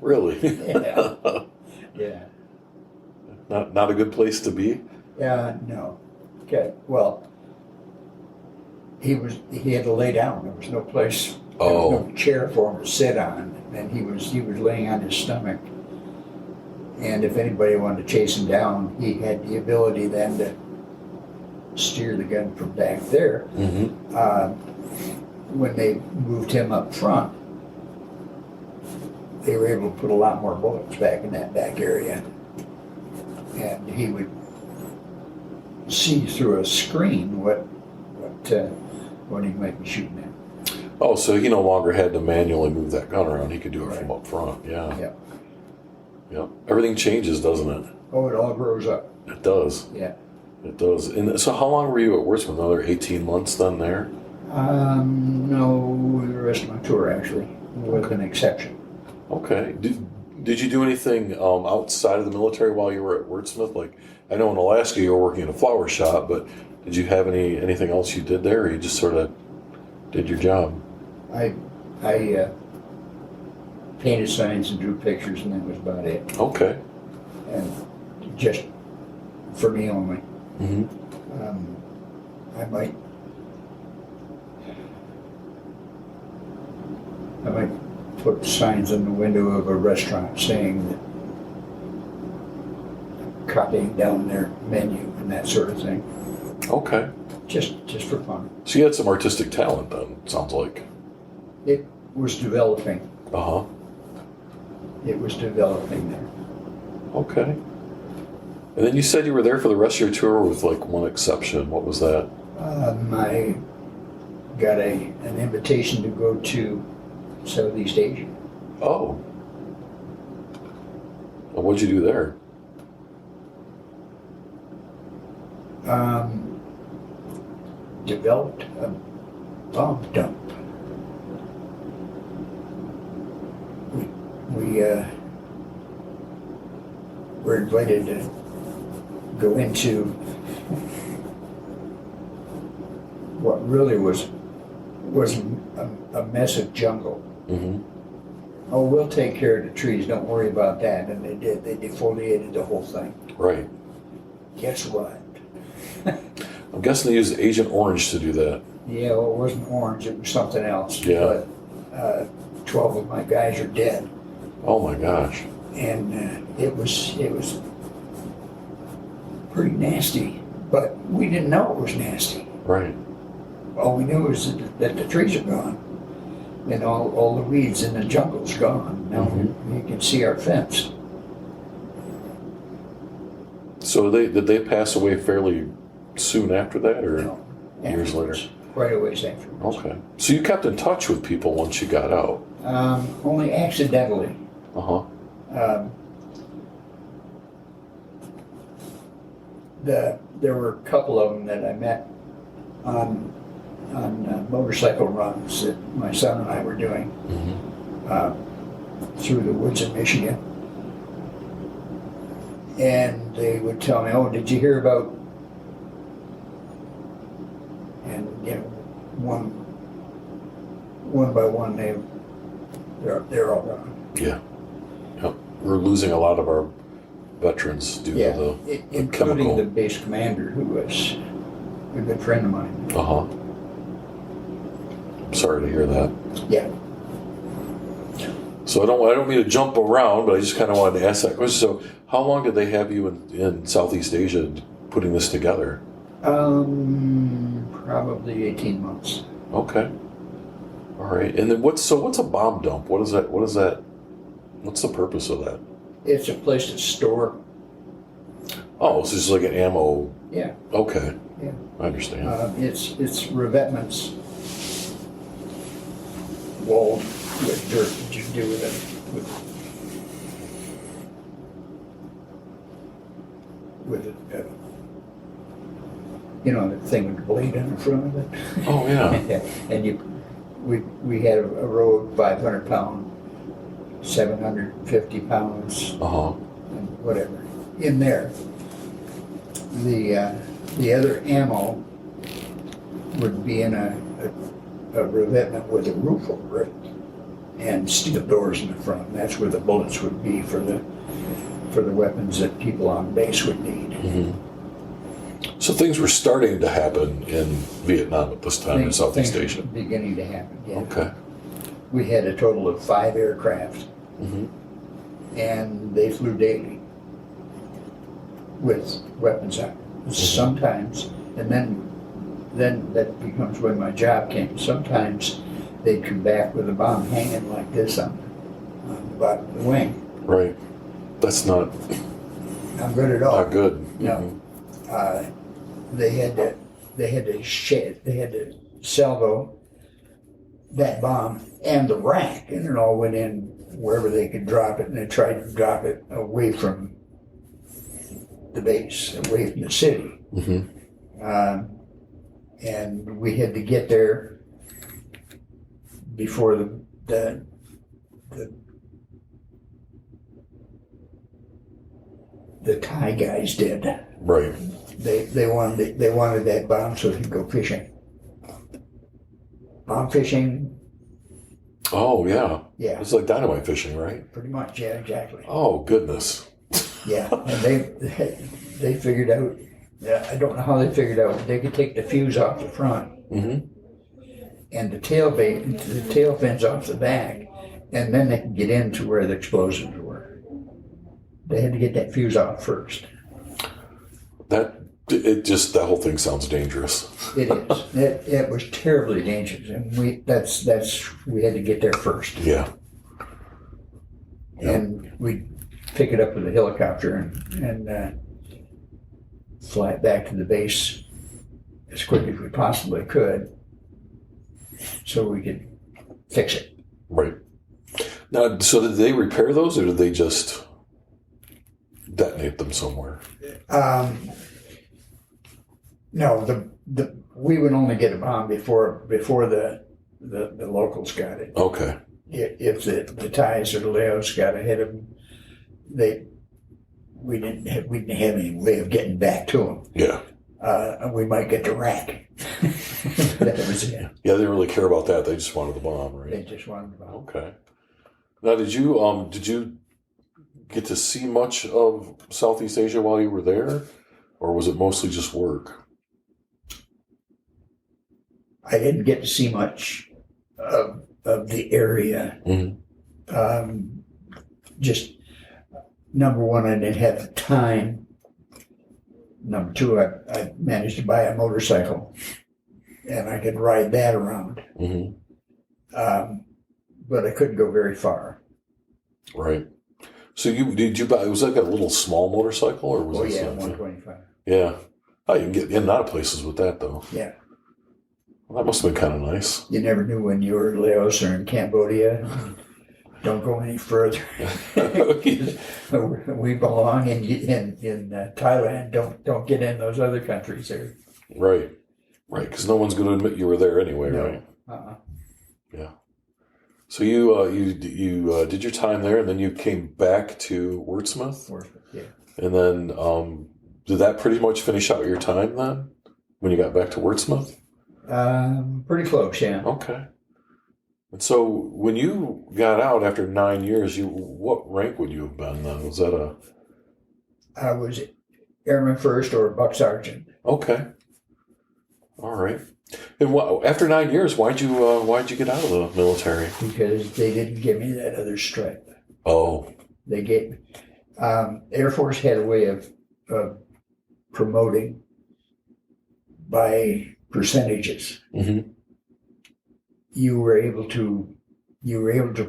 Really? Yeah. Yeah. Not a good place to be? No. Okay. Well, he had to lay down. There was no place, there was no chair for him to sit on, and he was laying on his stomach. And if anybody wanted to chase him down, he had the ability then to steer the gun from back there. When they moved him up front, they were able to put a lot more bullets back in that back area. And he would see through a screen what he might be shooting at. Oh, so he no longer had to manually move that gun around. He could do it from up front. Yeah. Yeah. Yeah. Everything changes, doesn't it? Oh, it all grows up. It does. Yeah. It does. And so how long were you at Wurtsmith? Another 18 months then there? No, the rest of my tour actually, with an exception. Okay. Did you do anything outside of the military while you were at Wurtsmith? Like, I know in Alaska you were working in a flower shop, but did you have anything else you did there, or you just sort of did your job? I painted signs and drew pictures, and that was about it. Okay. And just for me only. I might put signs in the window of a restaurant saying that, copying down their menu and that sort of thing. Okay. Just for fun. So you had some artistic talent then, sounds like. It was developing. Uh-huh. It was developing there. Okay. And then you said you were there for the rest of your tour with like one exception. What was that? I got an invitation to go to Southeast Asia. Oh. And what'd you do there? Developed a bomb dump. We were invited to go into what really was a mess of jungle. Oh, we'll take care of the trees, don't worry about that. And they did. They defoliated the whole thing. Right. Guess what? I'm guessing they used Agent Orange to do that. Yeah, well, it wasn't orange, it was something else. Yeah. But 12 of my guys are dead. Oh my gosh. And it was pretty nasty, but we didn't know it was nasty. Right. All we knew was that the trees are gone, and all the weeds in the jungle's gone. Now you can see our fence. So did they pass away fairly soon after that, or No, years later? afterwards, quite a ways afterwards. Okay. So you kept in touch with people once you got out? Only accidentally. Uh-huh. There were a couple of them that I met on motorcycle runs that my son and I were doing through the woods of Michigan. And they would tell me, "Oh, did you hear about?" And one by one, they're all gone. Yeah. Yep. We're losing a lot of our veterans due to the including chemical. the base commander, who was a good friend of mine. Uh-huh. I'm sorry to hear that. Yeah. So I don't mean to jump around, but I just kind of wanted to ask that question. So how long did they have you in Southeast Asia putting this together? Probably 18 months. Okay. All right. And then what's a bomb dump? What is that? What's the purpose of that? It's a place to store. Oh, so it's like an ammo. Yeah. Okay. Yeah. I understand. It's revetments walled with dirt that you do with it. You know, the thing with the blade on the front of it. Oh yeah. And we had a row of 500 pound, 750 pounds, Uh-huh. and whatever in there. The other ammo would be in a revetment with a roof over it and steel doors in the front. And that's where the bullets would be for the weapons that people on base would need. Mm-hmm. So things were starting to happen in Vietnam at this time in Southeast Things Asia. were beginning to happen. Yeah. Okay. We had a total of 5 aircraft, Mm-hmm. and they flew daily with weapons on. Sometimes, and then that becomes when my job came. Sometimes they'd come back with a bomb hanging like this on the bottom of the wing. Right. That's not Not good at all. not good. No. They had to salvo that bomb and the rack, and it all went in wherever they could drop it, and they tried to drop it away from the base, away from the city. Mm-hmm. And we had to get there before the Thai guys did. Right. They wanted that bomb so they could go fishing. Bomb fishing, Oh yeah. yeah, It's like dynamite fishing, right? pretty much, yeah, exactly. Oh goodness. Yeah, and they figured out. Yeah, I don't know how they figured out. They could take the fuse off the front Mm-hmm. and the tail fins off the back, and then they could get into where the explosives were. They had to get that fuse off first. That whole thing sounds dangerous. It is. It was terribly dangerous, and we had to get there first. Yeah. And we'd pick it up with a helicopter and fly it back to the base as quick as we possibly could, so we could fix it. Right. Now, so did they repair those, or did they just detonate them somewhere? No, we would only get a bomb before the locals got it. Okay. If the Thais or the Laos got ahead of them, we didn't have any way of getting back to them. Yeah. We might get the rack. That was it. Yeah, they didn't really care about that. They just wanted the bomb, right? They just wanted the bomb. Okay. Now, did you get to see much of Southeast Asia while you were there, or was it mostly just work? I didn't get to see much of the area. Mm-hmm. Just number one, I didn't have the time Number two, I managed to buy a motorcycle, and I could ride that around. But I couldn't go very far. Right. So did you buy? Was that a little small motorcycle, or was it? 125. Yeah. Oh, you can get in and out of places with that, though. Yeah. Well, that must have been kind of nice. You never knew when you were in Laos or in Cambodia. Don't go any further. We belong in Thailand. Don't get in those other countries there. Right. Right. Because no one's going to admit you were there anyway, right? Yeah. So you did your time there, and then you came back to Wurtsmith? Yeah. And then did that pretty much finish out your time then, when you got back to Wurtsmith? Pretty close, yeah. Okay. And so when you got out after 9 years, what rank would you have been then? Was that I was airman first or buck sergeant. Okay. All right. And after 9 years, why'd you get out of the military? Because they didn't give me that other stripe. Oh. They gave Air Force had a way of promoting by percentages. Mm-hmm. You were able to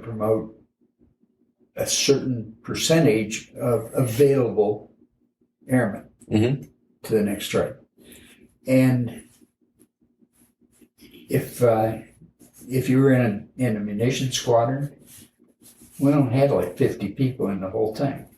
promote a certain percentage of available airmen to the next stripe. And if you were in a munitions squadron, we don't have like 50 people in the whole thing.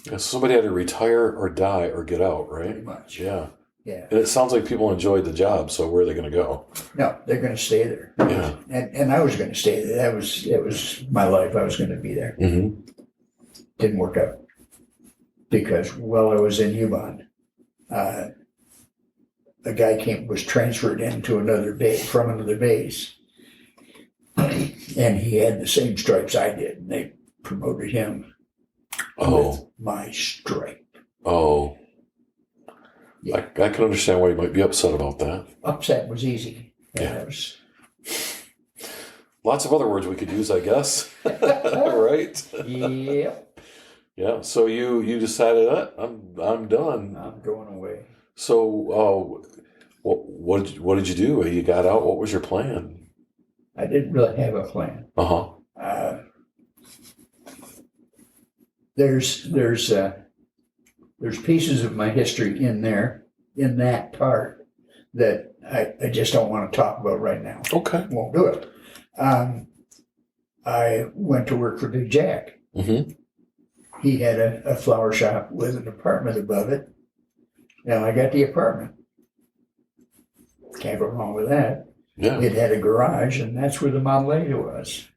Yeah, so somebody had to retire or die or get out, right? Pretty much. Yeah. Yeah. And it sounds like people enjoyed the job, so where are they going to go? No, they're going to stay there. Yeah. And I was going to stay there. That was my life. I was going to be there. Mm-hmm. Didn't work out because while I was in Ubon, a guy was transferred into another base from another base, and he had the same stripes I did, and they promoted him with my stripe. Oh. Yeah. I can understand why you might be upset about that. Upset was easy. Yeah. Lots of other words we could use, I guess. Right? Yeah. Yeah. So you decided that I'm done. I'm going away. So what did you do? You got out. What was your plan? I didn't really have a plan. There's pieces of my history in that part that I just don't want to talk about right now. Okay. Won't do it. I went to work for Big Jack. Mm-hmm. He had a flower shop with an apartment above it. Now I got the apartment. Can't go wrong with that. Yeah. It had a garage, and that's where the Model 8 was.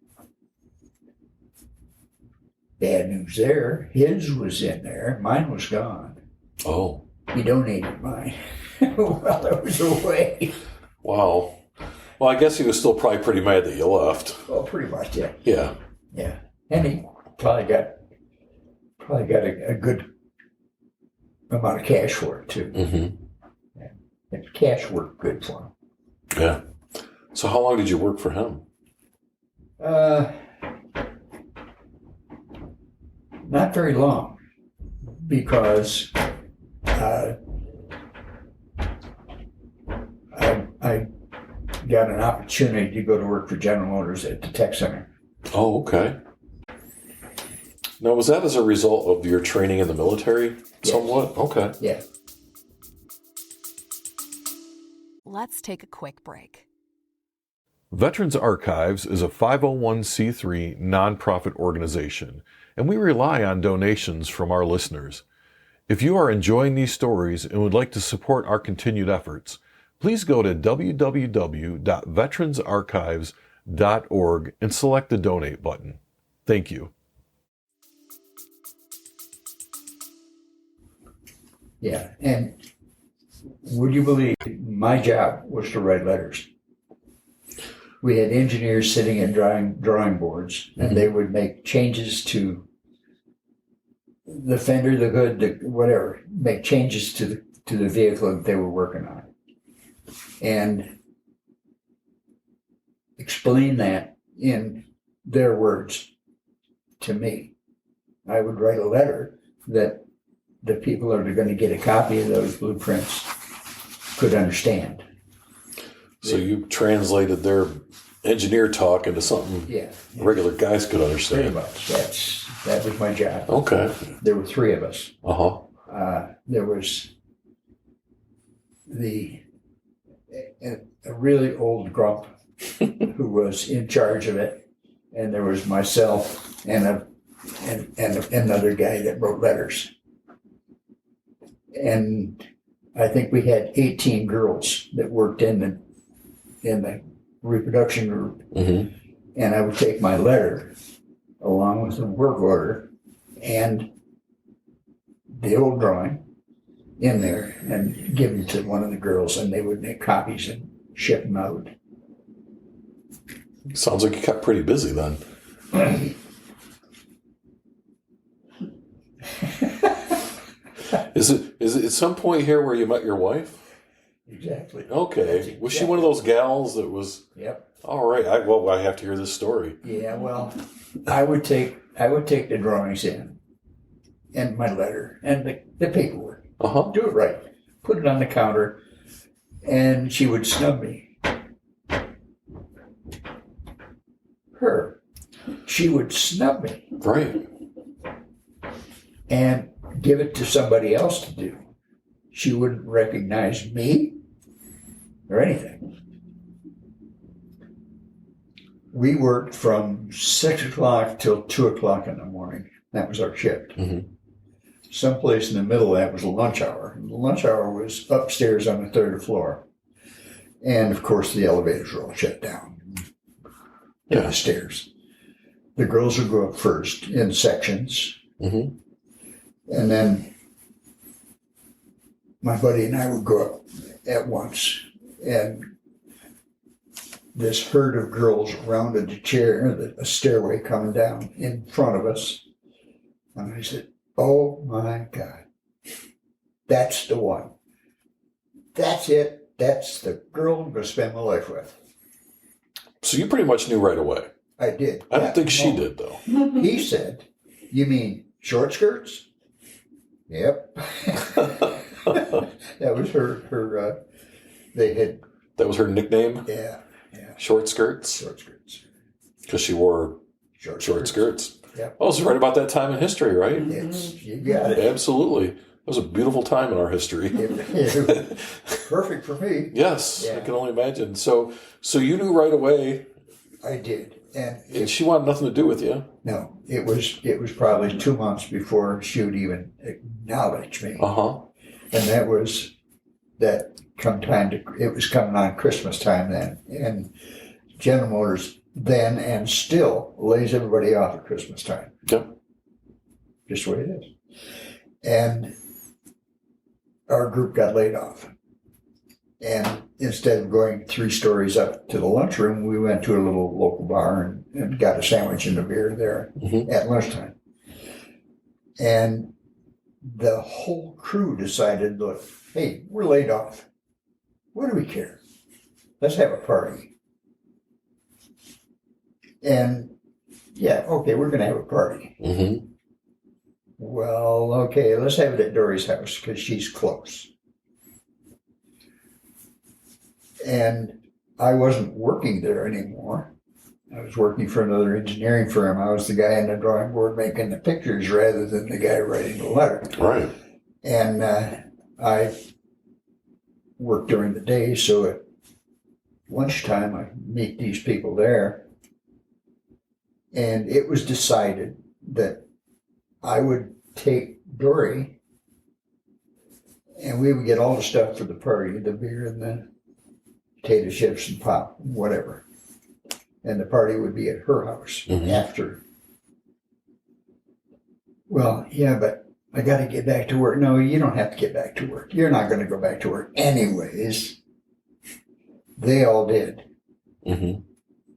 Bad news there. His was in there. Mine was gone. Oh. He donated mine while I was away. Wow. Well, I guess he was still probably pretty mad that you left. Well, pretty much, yeah. Yeah. Yeah. And he probably got a good amount of cash for it, too. Mm-hmm. Yeah. And cash worked good for him. Yeah. So how long did you work for him? Not very long, because I got an opportunity to go to work for General Motors at the Tech Center. Oh, okay. Now, was that as a result of your training in the military somewhat? Okay. Yeah. Let's take a quick break. Veterans Archives is a 501c3 nonprofit organization, and we rely on donations from our listeners. If you are enjoying these stories and would like to support our continued efforts, please go to www.veteransarchives.org and select the donate button. Thank you. Yeah, and would you believe my job was to write letters? We had engineers sitting at drawing boards, and they would make changes to the fender, the hood, whatever, make changes to the vehicle that they were working on, and explain that in their words to me. I would write a letter that the people that are going to get a copy of those blueprints could understand. So you translated their engineer talk into something Yeah. regular guys could Pretty understand. much. That was my job. Okay. There were three of us. Uh-huh. There was a really old grump who was in charge of it, and there was myself and another guy that wrote letters. And I think we had 18 girls that worked in the reproduction group. Mm-hmm. And I would take my letter along with the work order and the old drawing in there and give them to one of the girls, and they would make copies and ship them out. Sounds like you got pretty busy then. Is it at some point here where you met your wife? Exactly. Okay. Was she one of those gals that was? Yep. All right. I have to hear this story. Yeah. Well, I would take the drawings in, and my letter and the paperwork. Uh-huh. Do it right. Put it on the counter, and she would snub me. She would snub me Right. and give it to somebody else to do. She wouldn't recognize me or anything. We worked from 6 o'clock till 2 o'clock in the morning. That was our shift. Mm-hmm. Someplace in the middle of that was a lunch hour. And the lunch hour was upstairs on the third floor. And of course, the elevators were all shut down. Yeah. The stairs. The girls would go up first in sections. Mm-hmm. And then my buddy and I would go up at once. And this herd of girls rounded a stairway coming down in front of us. And I said, oh my God, that's the one. That's it. That's the girl I'm going to spend my life with. So you pretty much knew right away. I did. I don't think she did, though. He said, you mean short skirts? Yep. That was her, That was her nickname? yeah, Short skirts? short skirts. Because she wore short skirts. Yep. Oh, it's right about that time in history, right? You got it. Absolutely. It was a beautiful time in our history. Perfect for me. Yes, Yeah. I can only imagine. So you knew right away, I did. and she wanted nothing to do with you. No, it was probably 2 months before she would even acknowledge me. Uh-huh. And that was it was coming on Christmas time then. And General Motors then and still lays everybody off at Christmas time. Yep. Just the way it is. And our group got laid off. And instead of going 3 stories up to the lunchroom, we went to a little local bar and got a sandwich and a beer there at lunchtime. And the whole crew decided, look, hey, we're laid off. What do we care? Let's have a party. And yeah, okay, we're going to have a party. Mm-hmm. Well, okay, let's have it at Dory's house because she's close. And I wasn't working there anymore. I was working for another engineering firm. I was the guy on the drawing board making the pictures rather than the guy writing the letter. Right. And I worked during the day, so at lunchtime I meet these people there. And it was decided that I would take Dory and we would get all the stuff for the party, the beer and the potato chips and pop, whatever. And the party would be at her house after. Well, yeah, but I got to get back to work. No, you don't have to get back to work. You're not going to go back to work anyways. They all did. Mm-hmm.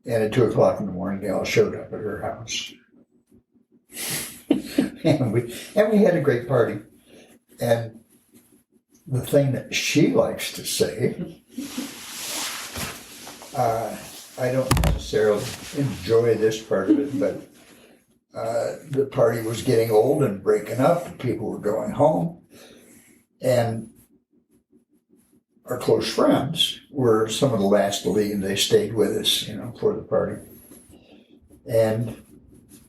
And at 2 o'clock in the morning, they all showed up at her house. and we had a great party. And the thing that she likes to say, I don't necessarily enjoy this part of it, but the party was getting old and breaking up, and people were going home. And our close friends were some of the last to leave. They stayed with us, for the party. And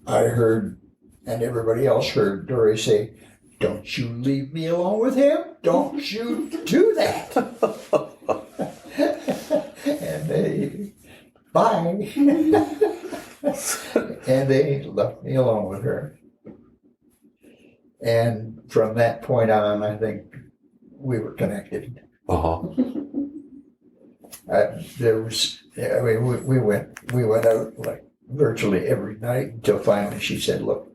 I heard, and everybody else heard, Dory say, "Don't you leave me alone with him. Don't you do that." And they, bye. And they left me alone with her. And from that point on, I think we were connected. We went out like virtually every night until finally she said, "Look,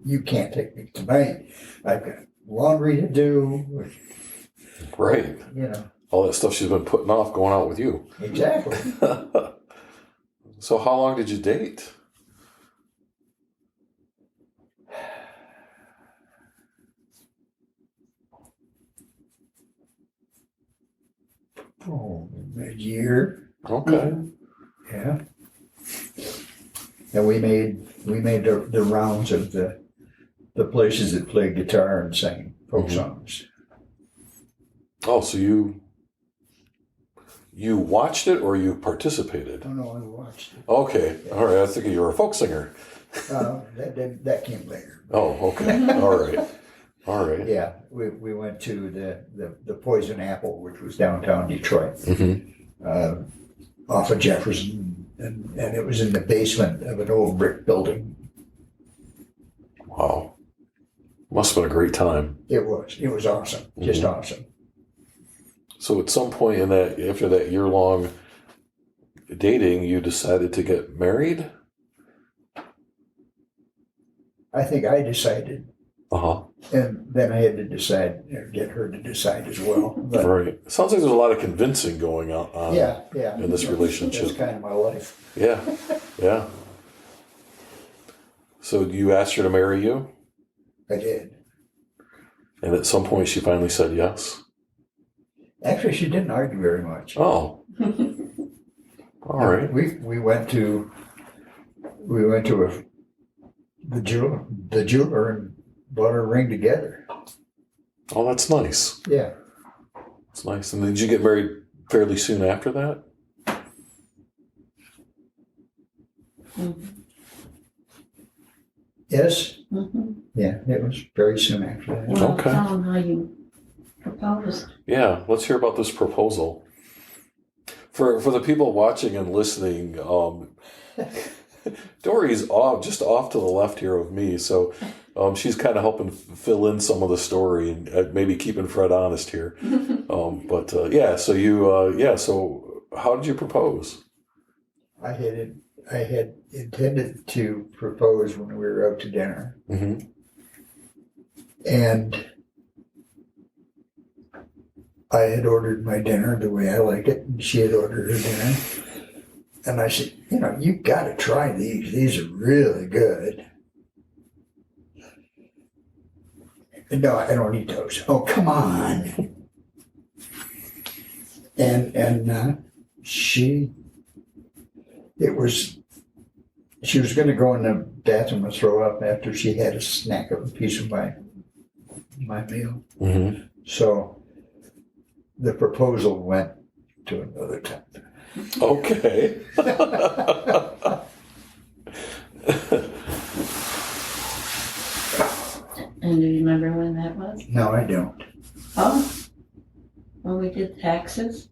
you can't take me tonight. I've got laundry to do." Right. All that stuff she's been putting off going out with you. Exactly. So how long did you date? Oh, a year. Okay. Yeah. And we made the rounds of the places that played guitar and sang folk songs. Oh, so you watched it or you participated? Oh no, I watched it. Okay. All right. I was thinking you were a folk singer. That came later. Oh, okay. All right. Yeah, we went to the Poison Apple, which was downtown Detroit, off of Jefferson, and it was in the basement of an old brick building. Wow. Must have been a great time. It was awesome, just awesome. So at some point after that year-long dating, you decided to get married? I think I decided. And then I had to decide, get her to decide as well. But right. Sounds like there's a lot of convincing going on in this relationship. That's kind of my life. Yeah. So you asked her to marry you? I did. And at some point she finally said yes? Actually, she didn't argue very much. Oh. All right. We went to the jeweler and bought her ring together. Oh, that's nice. Yeah. It's nice. And did you get married fairly soon after that? Yes. Yeah, it was very soon after that. Well, Okay. tell them how you proposed. Yeah, let's hear about this proposal. For the people watching and listening, Dory's just off to the left here of me, so she's kind of helping fill in some of the story and maybe keeping Fred honest here. So how did you propose? I had intended to propose when we were out to dinner, and I had ordered my dinner the way I like it, and she had ordered her dinner. And I said, you got to try these. These are really good. No, I don't eat those. Oh, come on. And she was going to go in the bathroom and throw up after she had a snack of a piece of my meal. So the proposal went to another time. Okay. And do you remember when that was? No, I don't. Oh, when we did taxes?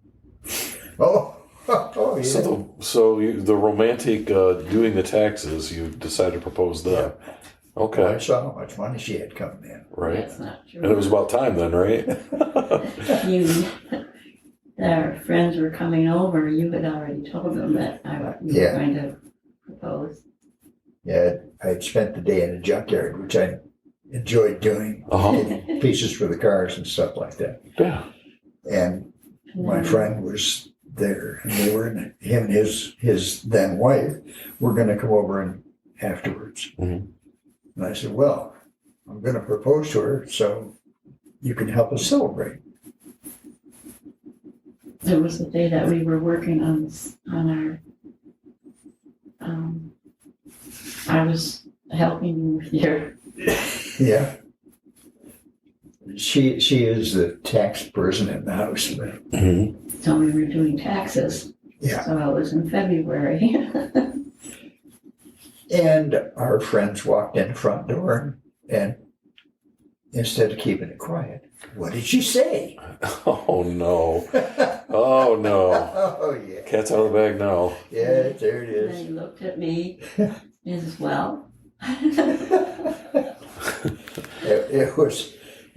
Oh, yeah. So the romantic doing the taxes, you decided to propose that. Yeah. Okay. I saw how much money she had coming in. Right. That's not true. And it was about time then, right? Our friends were coming over. You had already told them that I was going to propose. Yeah, I had spent the day in a junkyard, which I enjoyed doing, getting pieces for the cars and stuff like that. Yeah. And my friend was there, and they were him and his then wife were going to come over and afterwards. And I said, well, I'm going to propose to her, so you can help us celebrate. It was the day that we were working on our, I helping you with your. Yeah. She is the tax person in the house. But Mm-hmm. So we were doing taxes. yeah. So it was in February. And our friends walked in the front door and instead of keeping it quiet, what did she say? Oh no. Oh no. Oh yeah. Cat's out of the bag now. Yeah, there it And then is. he looked at me as well.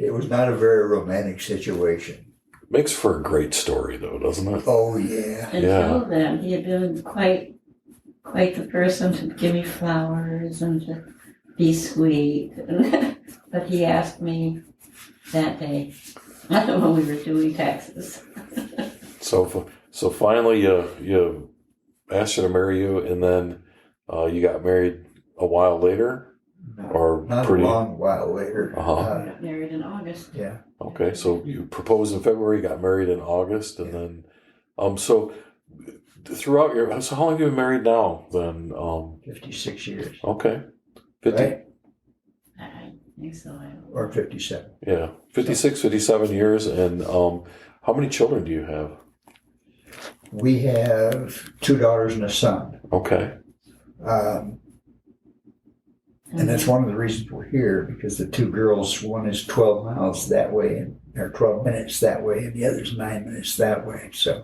It was not a very romantic situation. Makes for a great story though, doesn't it? Oh yeah. Until then, he had been quite the person to give me flowers and to be sweet. But he asked me that day when we were doing taxes. So finally, you asked her to marry you, and then you got married a while later, or Not pretty a long while later. Uh-huh. We got married in August. Yeah. Okay. So you proposed in February, got married in August, and then so throughout your how long have you been married now? Then 56 years. okay, 50. Right? I think so. I don't know. Or 57. Yeah, 56, 57 years, and how many children do you have? We have 2 daughters and a son. Okay. And that's one of the reasons we're here, because the 2 girls, one is 12 miles that way, or 12 minutes that way, and the other's 9 minutes that way. So,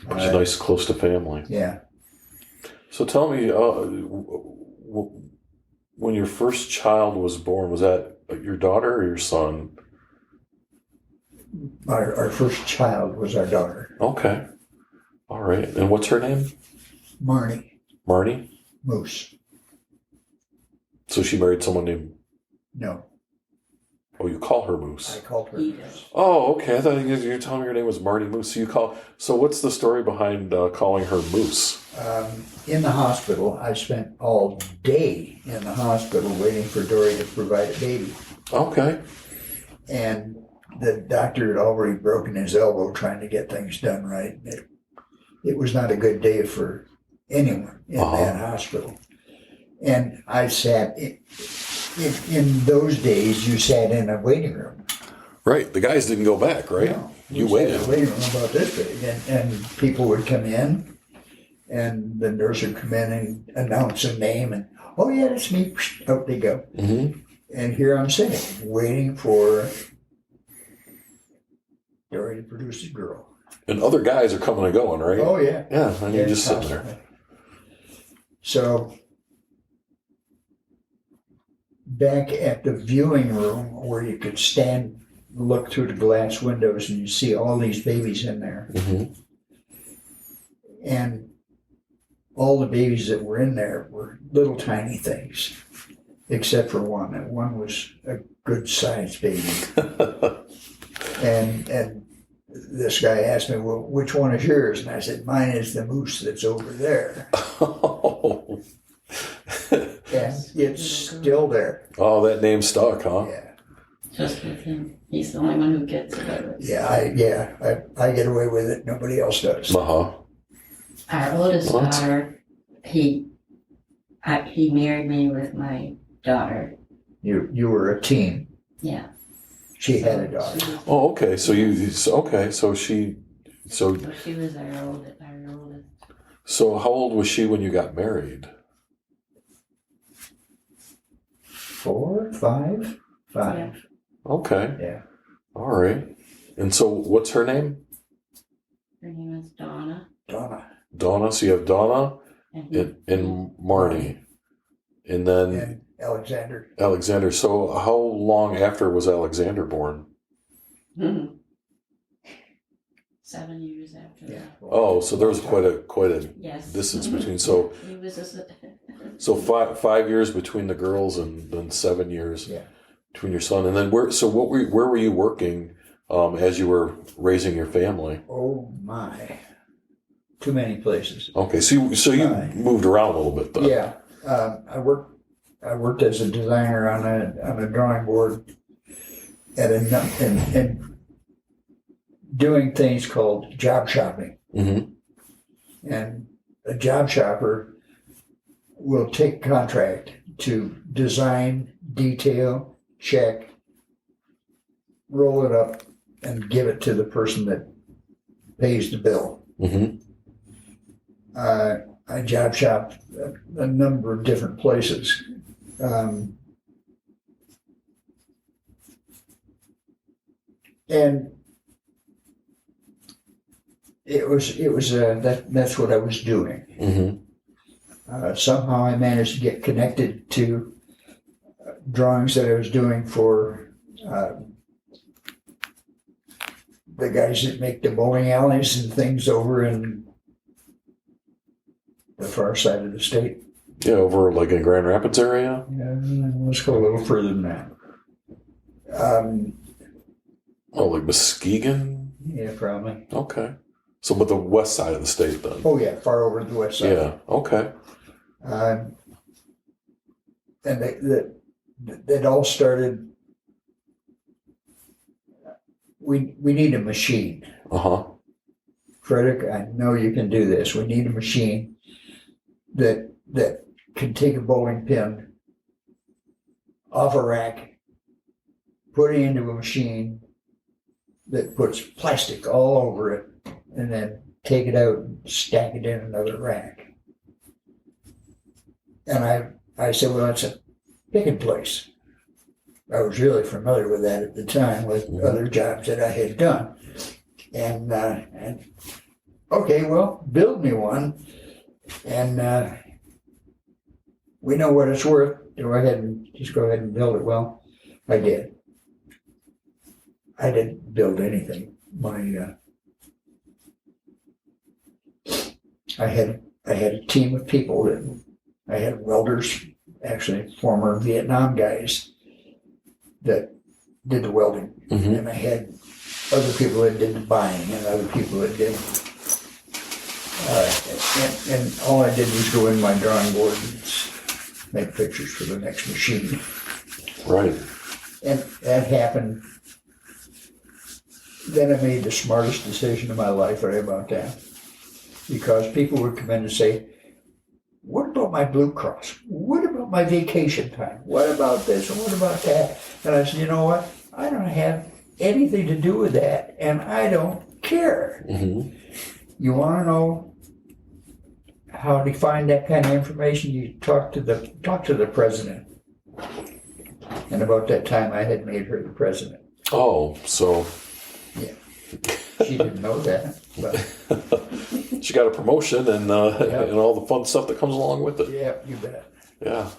Which is nice, close to family. yeah. So tell me, when your first child was born, was that your daughter or your son? Our first child was our daughter, Okay. All right. And what's her name? Marnie Marnie? Moose. So she married someone named, No, oh, you call her I Moose. called her Edith. Moose. Oh, okay. I thought you were telling me her name was Marty Moose. So what's the story behind calling her Moose? In the hospital, I spent all day in the hospital waiting for Dory to provide a baby. Okay. And the doctor had already broken his elbow trying to get things done right. It was not a good day for anyone in that hospital. And I sat, in those days, you sat in a waiting room. Right. The guys didn't go back, right? No, You we sat in waited. a waiting room about this big. And people would come in, and the nurse would come in and announce a name, and, oh yeah, that's me. Out they go. Mm-hmm. And here I'm sitting, waiting for Dory to produce a girl. And other guys are coming and going, right? Oh yeah. Yeah, and you're just sitting there. constantly. So back at the viewing room where you could stand, look through the glass windows, and you see all these babies in there. Mm-hmm. And all the babies that were in there were little tiny things, except for one. And one was a good sized baby. And this guy asked me, well, which one is yours? And I said, mine is the moose that's over there. Oh. And it's still there. Oh, that name stuck, huh? Yeah. Just with him. He's the only one who gets it. Yeah, I get away with it. Nobody else does. Uh-huh. Our oldest What? daughter, he married me with my daughter. You were a teen. Yeah. She had a daughter. Oh, okay. So she was our oldest. so how old was she when you got married? 4, 5? 5. Yeah. Okay. Yeah. All right. And so what's her name? Her name is Donna. Donna. Donna. So you have Donna And and Marty. And then And Alexander. Alexander. So how long after was Alexander born? 7 years after Yeah. that. Oh, so there was quite a Yes. distance between. So He was so 5 years between the girls, and then 7 years Yeah. between your son. And then where were you working as you were raising your family? Oh my. Too many places. Okay, so you Right. moved around a little bit then. Yeah. I worked as a designer on a drawing board and doing things called job shopping. Mm-hmm. And a job shopper will take contract to design, detail, check, roll it up, and give it to the person that pays the bill. Mm-hmm. I job shopped a number of different places. And that's what I was doing. Mm-hmm. Somehow I managed to get connected to drawings that I was doing for the guys that make the bowling alleys and things over in the far side of the state. Yeah, over like in Grand Rapids area? Yeah, let's go a little further than that. Like Muskegon? Yeah, probably. Okay. So, but the west side of the state then? Oh, yeah, far over to the west side. Yeah, okay. And that all started. We need a machine. Uh-huh. Frederick, I know you can do this. We need a machine that can take a bowling pin off a rack, put it into a machine that puts plastic all over it, and then take it out and stack it in another rack. And I said, well, it's a picking place. I was really familiar with that at the time with other jobs that I had done. And okay, well, build me one. And we know what it's worth. Go ahead and build it. Well, I did. I didn't build anything. I had a team of people that I had welders, actually former Vietnam guys, that did the welding. Mm-hmm. And I had other people that did the buying and other people that did. And all I did was go in my drawing board and make pictures for the next machine. Right. And that happened. Then I made the smartest decision of my life right about that. Because people would come in and say, what about my Blue Cross? What about my vacation time? What about this? And what about that? And I said, you know what? I don't have anything to do with that, and I don't care. Mm-hmm. You want to know how to find that kind of information? You talk to the president. And about that time, I had made her the president. Oh, so... Yeah. She didn't know that, but... She got a promotion and all the fun stuff that comes along with it. Yeah, you bet. Yeah.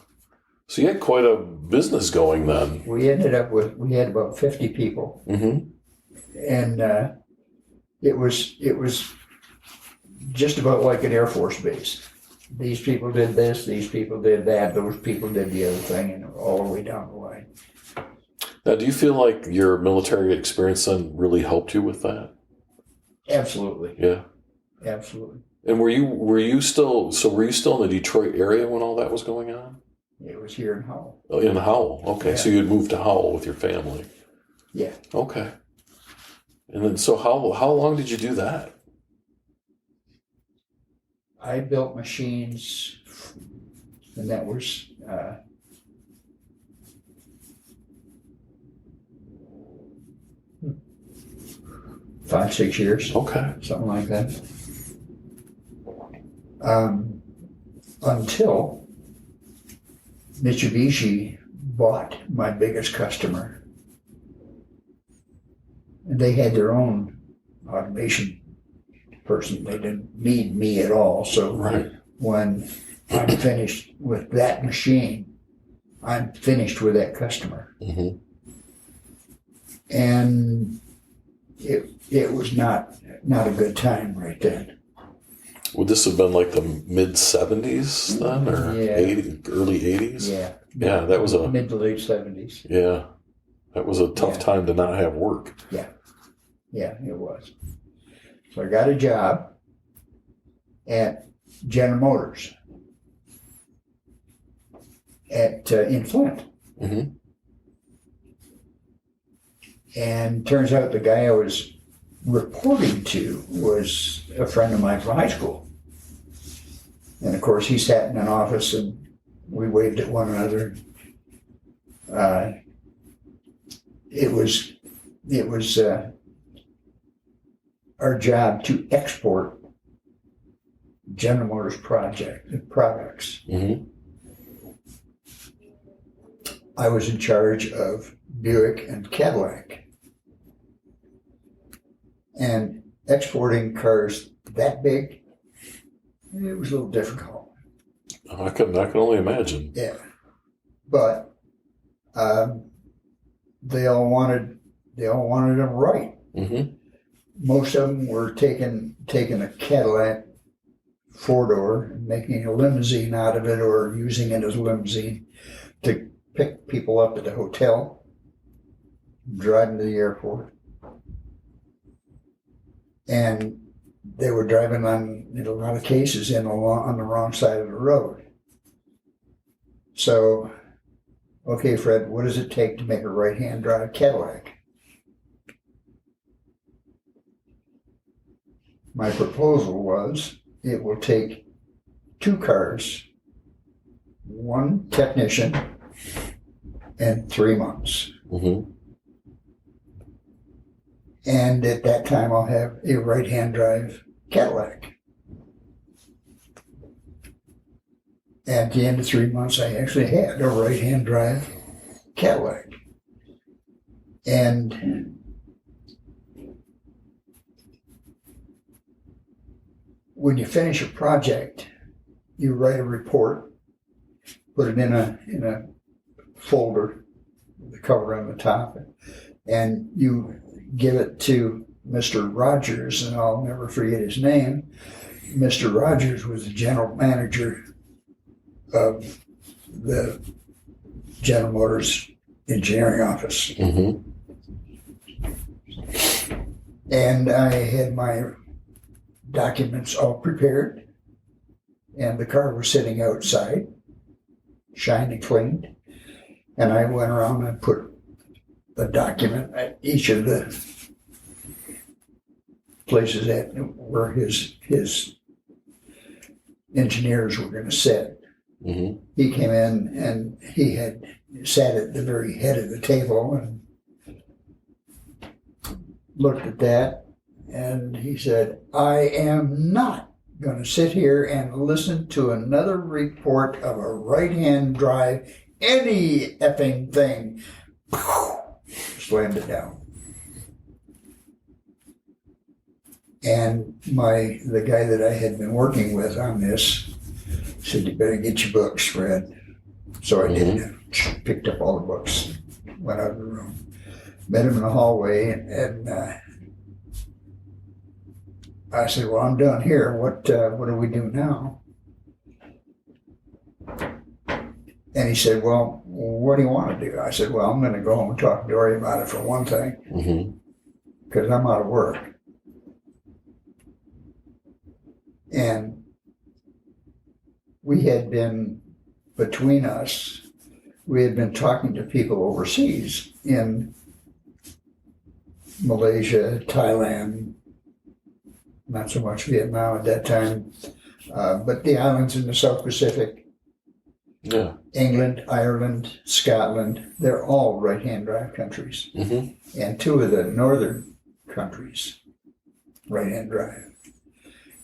So you had quite a business going then. We had about 50 people. Mm-hmm. And it was just about like an Air Force base. These people did this, these people did that, those people did the other thing, and all the way down the line. Now, do you feel like your military experience then really helped you with that? Absolutely. Yeah. Absolutely. And were you still in the Detroit area when all that was going on? It was here in Howell. Oh, in Howell. Okay. Yeah. So you had moved to Howell with your family. Yeah. Okay. And then, so how long did you do that? I built machines, and that was 5-6 years. Okay. Something like that. Until Mitsubishi bought my biggest customer. And they had their own automation person. They didn't need me at all. So right. When I'm finished with that machine, I'm finished with that customer. Mm-hmm. And it was not a good time right then. Would this have been like the mid-70s then, or early 80s? Yeah. Yeah, that was mid to late 70s. Yeah, that was a tough time to not have work. Yeah, it was. So I got a job at General Motors in Flint. Mm-hmm. And turns out the guy I was reporting to was a friend of mine from high school. And of course, he sat in an office and we waved at one another. It was our job to export General Motors products. Mm-hmm. I was in charge of Buick and Cadillac. And exporting cars that big, it was a little difficult. I can only imagine. Yeah. But they all wanted them right. Mm-hmm. Most of them were taking a Cadillac four-door and making a limousine out of it, or using it as a limousine to pick people up at the hotel, driving to the airport. And they were driving on, in a lot of cases, on the wrong side of the road. So, okay, Fred, what does it take to make a right-hand drive Cadillac? My proposal was it will take 2 cars, 1 technician, and 3 months. Mm-hmm. And at that time, I'll have a right-hand drive Cadillac. At the end of 3 months, I actually had a right-hand drive Cadillac. And when you finish a project, you write a report, put it in a folder, with the cover on the top, and you give it to Mr. Rogers, and I'll never forget his name. Mr. Rogers was the general manager of the General Motors engineering office. Mm-hmm. And I had my documents all prepared, and the car was sitting outside, shined and cleaned, and I went around and put a document at each of the places that where his engineers were going to sit. Mm-hmm. He came in and he had sat at the very head of the table and looked at that, and he said, "I am not going to sit here and listen to another report of a right-hand drive, any effing thing." Slammed it down. And the guy that I had been working with on this said, "You better get your books, Fred." So I did. Picked up all the books, went out of the room, met him in the hallway, and I said, "Well, I'm done here. What do we do now?" And he said, "Well, what do you want to do?" I said, "Well, I'm going to go home and talk to Dory about it for one thing, because I'm out of work." And we had been, between us, we had been talking to people overseas in Malaysia, Thailand, not so much Vietnam at that time, but the islands in the South Pacific. Yeah. England, Ireland, Scotland, they're all right-hand drive countries. Mm-hmm. And 2 of the northern countries, right-hand drive.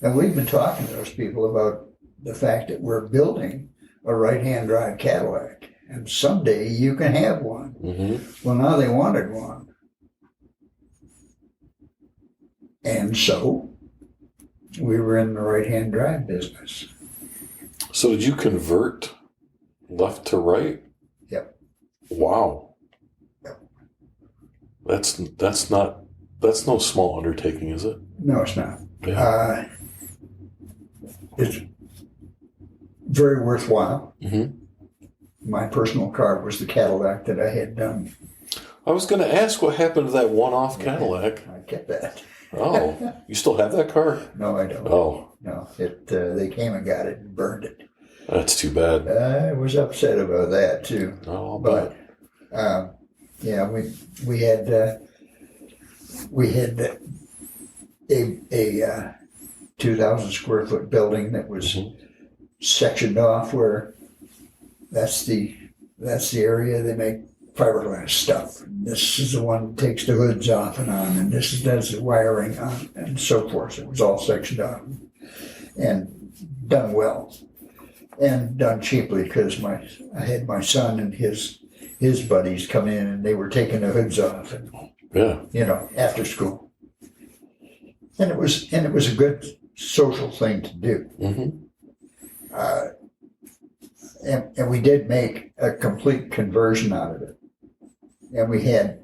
And we've been talking to those people about the fact that we're building a right-hand drive Cadillac, and someday you can have one. Mm-hmm. Well, now they wanted one. And so we were in the right-hand drive business. So did you convert left to right? Yep. Wow. Yep. That's no small undertaking, is it? No, it's not. Yeah. It's very worthwhile. Mm-hmm. My personal car was the Cadillac that I had done. I was going to ask what happened to that one-off Cadillac. I kept that. Oh, you still have that car? No, I don't. Oh, No, they came and got it and burned it. that's too bad. I was upset about that too. Oh, But yeah, we had a 2,000 square foot building that was sectioned off where that's the area they make fiberglass stuff. This is the one that takes the hoods off and on, and this does the wiring on, and so forth. It was all sectioned off and done well, and done cheaply because I had my son and his buddies come in, and they were taking the hoods off, and after school, and it was a good social thing to do. Mm-hmm. And we did make a complete conversion out of it. And we had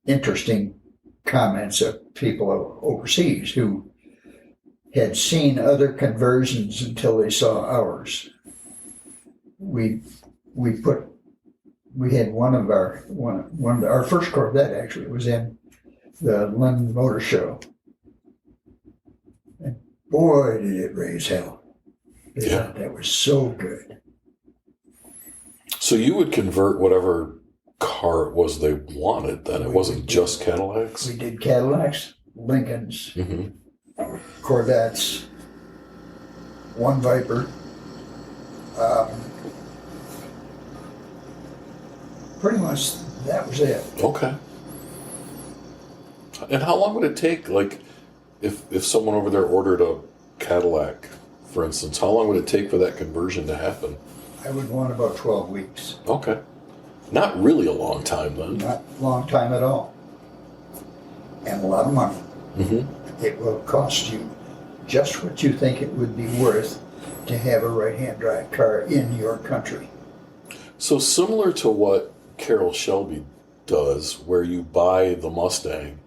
interesting comments of people overseas who had seen other conversions until they saw ours. We had one of our first Corvette actually was in the London Motor Show. And boy, did it raise hell. They thought that was so good. So you would convert whatever car it was they wanted, then it wasn't just Cadillacs? We did Cadillacs, Lincolns, Mm-hmm. Corvettes, one Viper. Pretty much that was it. Okay. And how long would it take, like, if someone over there ordered a Cadillac, for instance, how long would it take for that conversion to happen? I would want about 12 weeks. Okay. Not really a long time then. Not a long time at all. And a lot of money. Mm-hmm. It will cost you just what you think it would be worth to have a right-hand drive car in your country. So similar to what Carroll Shelby does, where you buy the Mustang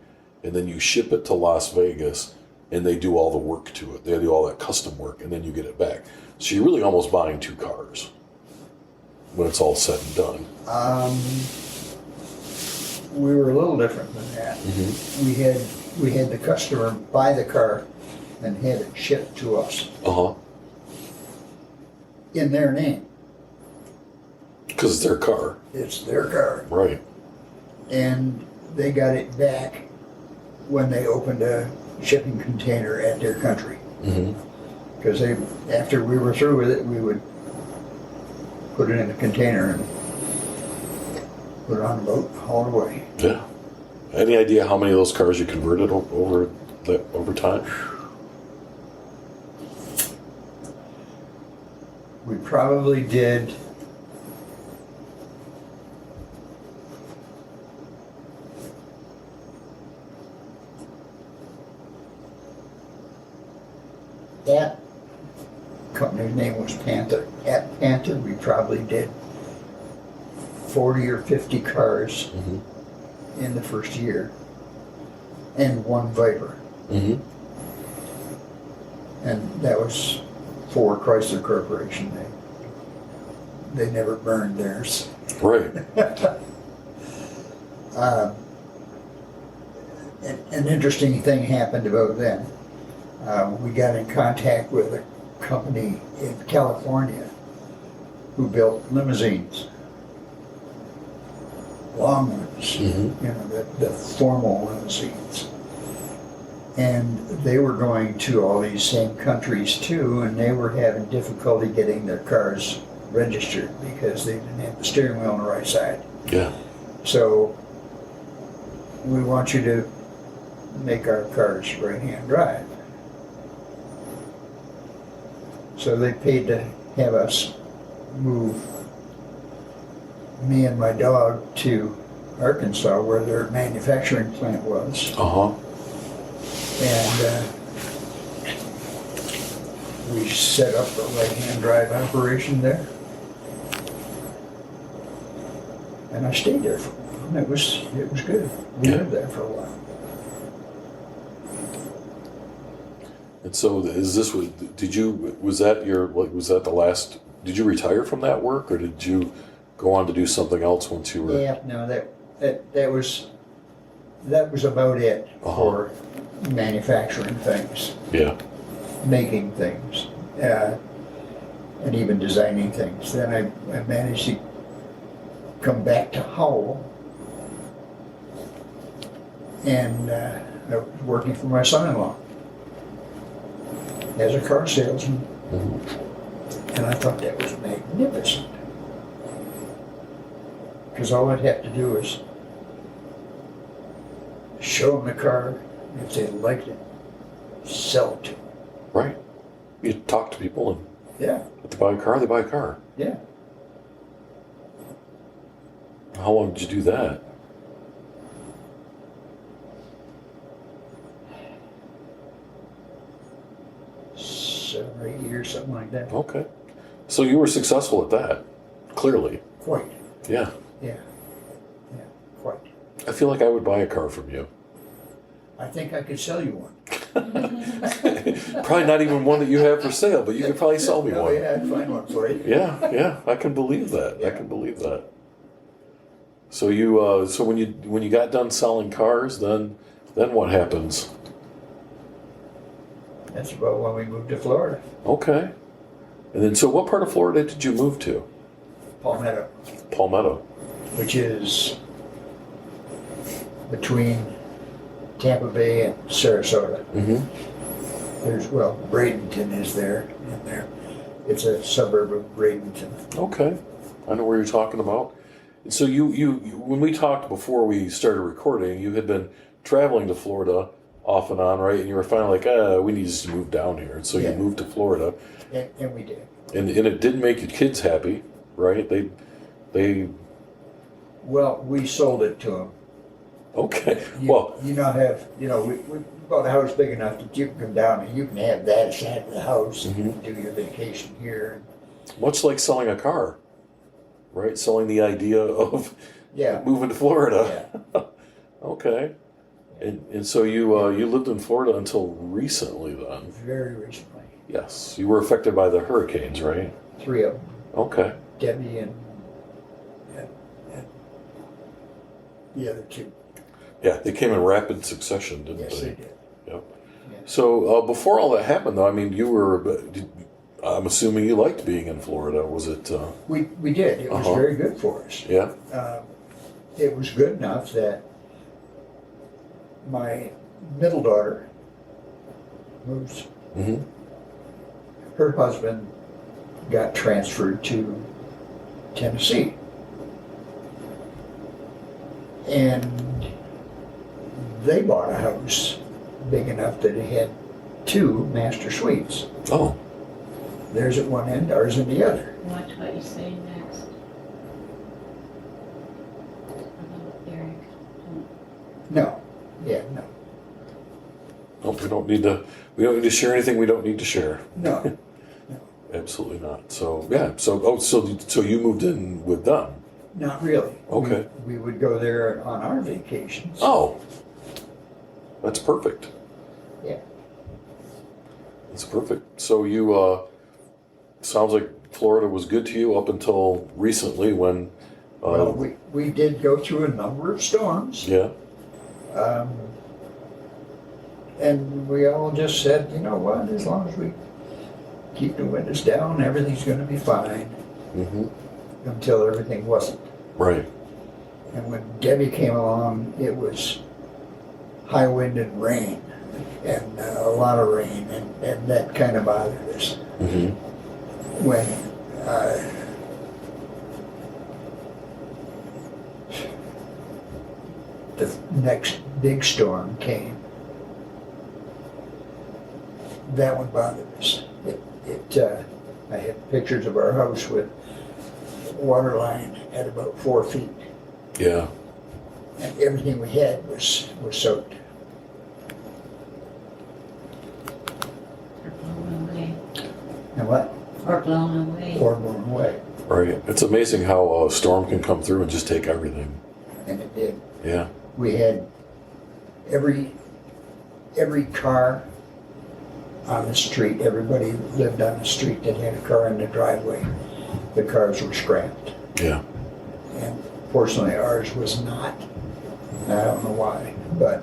and then you ship it to Las Vegas and they do all the work to it. They do all that custom work and then you get it back. So you're really almost buying two cars when it's all said and done. We were a little different than that. Mm-hmm. We had the customer buy the car and had it shipped to us Uh-huh. in their name. Because it's their car. It's their car. Right. And they got it back when they opened a shipping container at their country. Mm-hmm. Because after we were through with it, we would put it in a container and put it on a boat, haul it away. Yeah. Any idea how many of those cars you converted over time? We probably did that company's name was Panther. At Panther, we probably did 40 or 50 cars Mm-hmm. in the first year, and one Viper. Mm-hmm. And that was for Chrysler Corporation. They never burned theirs. Right. An interesting thing happened about then. We got in contact with a company in California who built limousines, long ones, Mm-hmm. the formal limousines. And they were going to all these same countries too, and they were having difficulty getting their cars registered because they didn't have the steering wheel on the right side. Yeah. So we want you to make our cars right-hand drive. So they paid to have us move me and my dog to Arkansas where their manufacturing plant was. Uh-huh. And we set up a right-hand drive operation there. And I stayed there for a while. It was good. We lived there for a while. And so was that the last, did you retire from that work or did you go on to do something else once you were? Yeah, no, that was about it for manufacturing things, Yeah. making things, and even designing things. Then I managed to come back to Howell, and I was working for my son-in-law as a car salesman. Mm-hmm. And I thought that was magnificent. Because all I'd have to do is show them the car. If they liked it, sell it to them. Right. You talk to people, and Yeah, if they buy a car, they buy a car. yeah. How long did you do that? Seven or 8 years, something like that. Okay. So you were successful at that, clearly. Quite. Yeah. Yeah. Yeah, quite. I feel like I would buy a car from you. I think I could sell you one. Probably not even one that you have for sale, but you could probably sell me Oh, one. yeah, I'd find one for you. Yeah, I can believe that. I Yeah. can believe that. So you, so when you got done selling cars, then what happens? That's about when we moved to Florida. Okay. And then, so what part of Florida did you move to? Palmetto, Palmetto. which is between Tampa Bay and Sarasota. Mm-hmm. Bradenton is there, and there. It's a suburb of Bradenton. Okay. I know where you're talking about. And so you when we talked before we started recording, you had been traveling to Florida off and on, right? And you were finally like, we need to move down here. And so you Yeah. moved to Florida. And we did. And it didn't make your kids happy, right? They Well, we sold it to them. okay. You, Well, you now have, we bought a house big enough that you can come down and you can have that side of the house and Mhm. do your vacation here. much like selling a car, right? Selling the idea of Yeah. moving to Florida. Yeah. Okay. And so you lived in Florida until recently then. Very recently. Yes. You were affected by the hurricanes, right? 3 of them. Okay. Debbie and the other 2. Yeah, they came in rapid succession, didn't Yes, they? they did. Yep. Yeah. So before all that happened, though, I mean, I'm assuming you liked being in Florida. Was it? We did. It was Uh-huh. very good for us. Yeah. It was good enough that my middle daughter moves. Mm-hmm. Her husband got transferred to Tennessee. And they bought a house big enough that it had 2 master suites. Oh. Theirs at one end, ours at the other. Watch what you say next. About Eric. No. Yeah, no. Oh, we don't need to share anything we don't need to share. No. Absolutely not. So yeah. So you moved in with them. Not really. Okay. We would go there on our vacations. Oh. That's perfect. Yeah. That's perfect. So you sounds like Florida was good to you up until recently when. Well, we did go through a number of storms. Yeah. And we all just said, you know what, as long as we keep the windows down, everything's going to be fine. Mm-hmm. Until everything wasn't. Right. And when Debbie came along, it was high wind and rain, and a lot of rain, and that kind of bothered us. Mm-hmm. When the next big storm came, that one bothered us. I had pictures of our house with water line at about 4 feet, Yeah. and everything we had was soaked. Or blown away. And what? Or blown away. Or blown away. Right. It's amazing how a storm can come through and just take everything. And it did. Yeah. We had every car on the street, everybody lived on the street that had a car in the driveway. The cars were scrapped. Yeah. And fortunately ours was not. I don't know why, but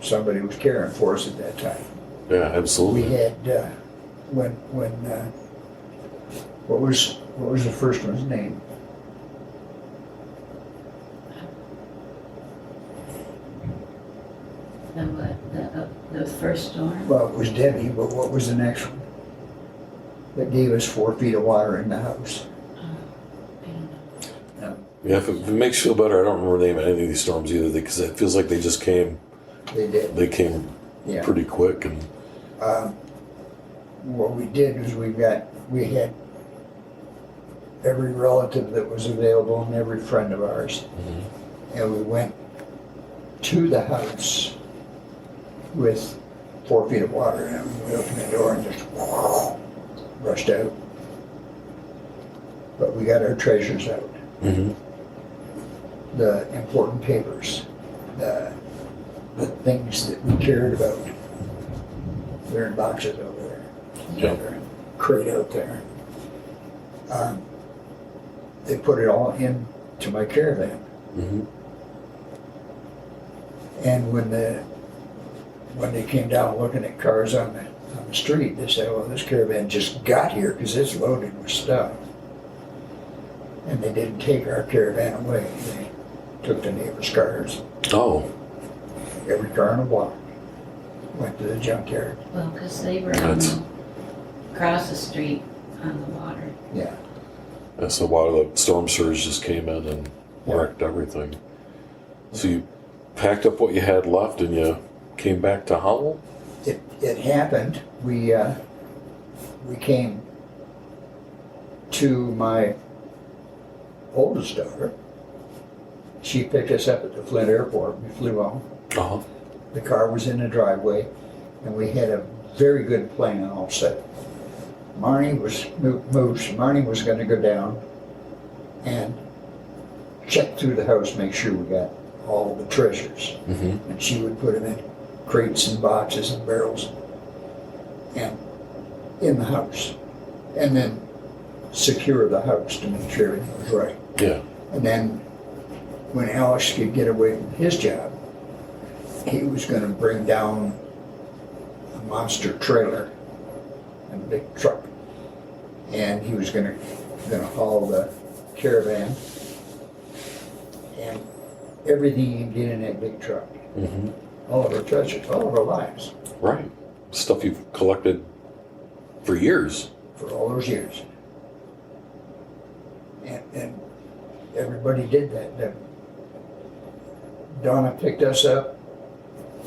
somebody was caring for us at that time. Yeah. Absolutely. We had, when what was the first one's name? The what? The first storm? Well, it was Debbie, but what was the next one? that gave us 4 feet of water in the house. Yeah, if it makes you feel better, I don't remember the name of any of these storms either, because it feels like they just came. They did. They came pretty quick, and what we did was we had every relative that was available and every friend of ours, and we went to the house with 4 feet of water, and we opened the door and just rushed out. But we got our treasures out. The important papers, the things that we cared about. They're in boxes over there. Yeah. They're in a crate out there. They put it all into my caravan. And when they came down looking at cars on the street, they said, "Well, this caravan just got here because it's loaded with stuff." And they didn't take our caravan away. They took the neighbors' cars. oh, Every car in the block went to the junkyard. Well, because they were across the street on the water. Yeah. so a lot of the storm surge just came in and wrecked everything. So you packed up what you had left, and you came back to Howell? It happened. We came to my oldest daughter. She picked us up at the Flint airport. We flew home. The car was in the driveway, and we had a very good plan all set. Marnie was going to go down and check through the house, make sure we got all the treasures. And she would put them in crates and boxes and barrels and in the house, and then secure the house to make sure everything was right. Yeah. And then when Alex could get away from his job, he was going to bring down a monster trailer and a big truck, and he was going to haul the caravan and everything you can get in that big truck. All of our treasures, all of our lives. Right. Stuff you've collected for years. For all those years. And everybody did that. Donna picked us up,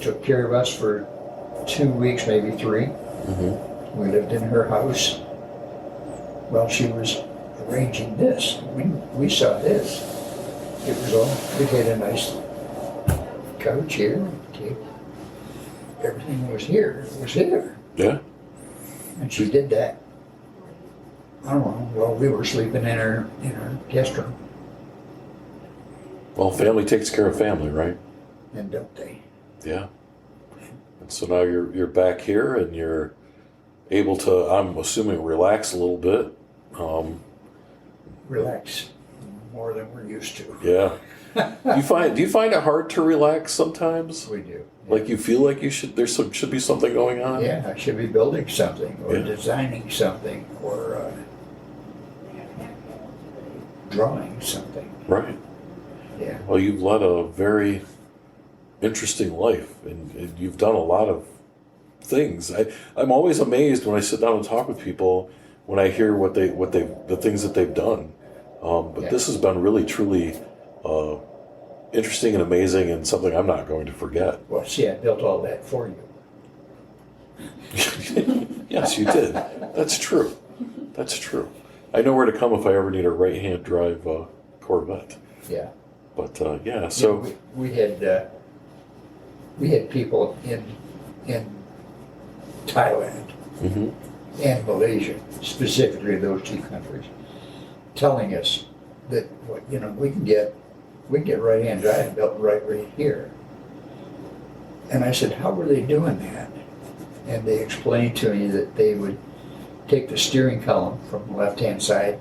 took care of us for 2 weeks, maybe 3. We lived in her house while she was arranging this. We saw this. It was all, we had a nice couch here, table. Everything was here. It was here. Yeah. And she did that. I don't know, while we were sleeping in her guest room. Well, family takes care of family, right? And don't they? Yeah. And so now you're back here, and you're able to, I'm assuming, relax a little bit. Relax more than we're used to. Yeah. Do you find it hard to relax sometimes? We do. Like you feel like should be something going on? Yeah, I should be building something or Yeah. designing something or drawing something. Right. Yeah. Well, you've led a very interesting life, and you've done a lot of things. I'm always amazed when I sit down and talk with people when I hear the things that they've done. But this has been really, truly interesting and amazing, and something I'm not going to forget. Well, see, I built all that for you. Yes, you did. That's true. That's true. I know where to come if I ever need a right-hand drive Corvette. Yeah. But yeah, so we had people in Thailand and Malaysia, specifically those 2 countries, telling us that we can get right-hand drive built right here. And I said, how were they doing that? And they explained to me that they would take the steering column from the left-hand side,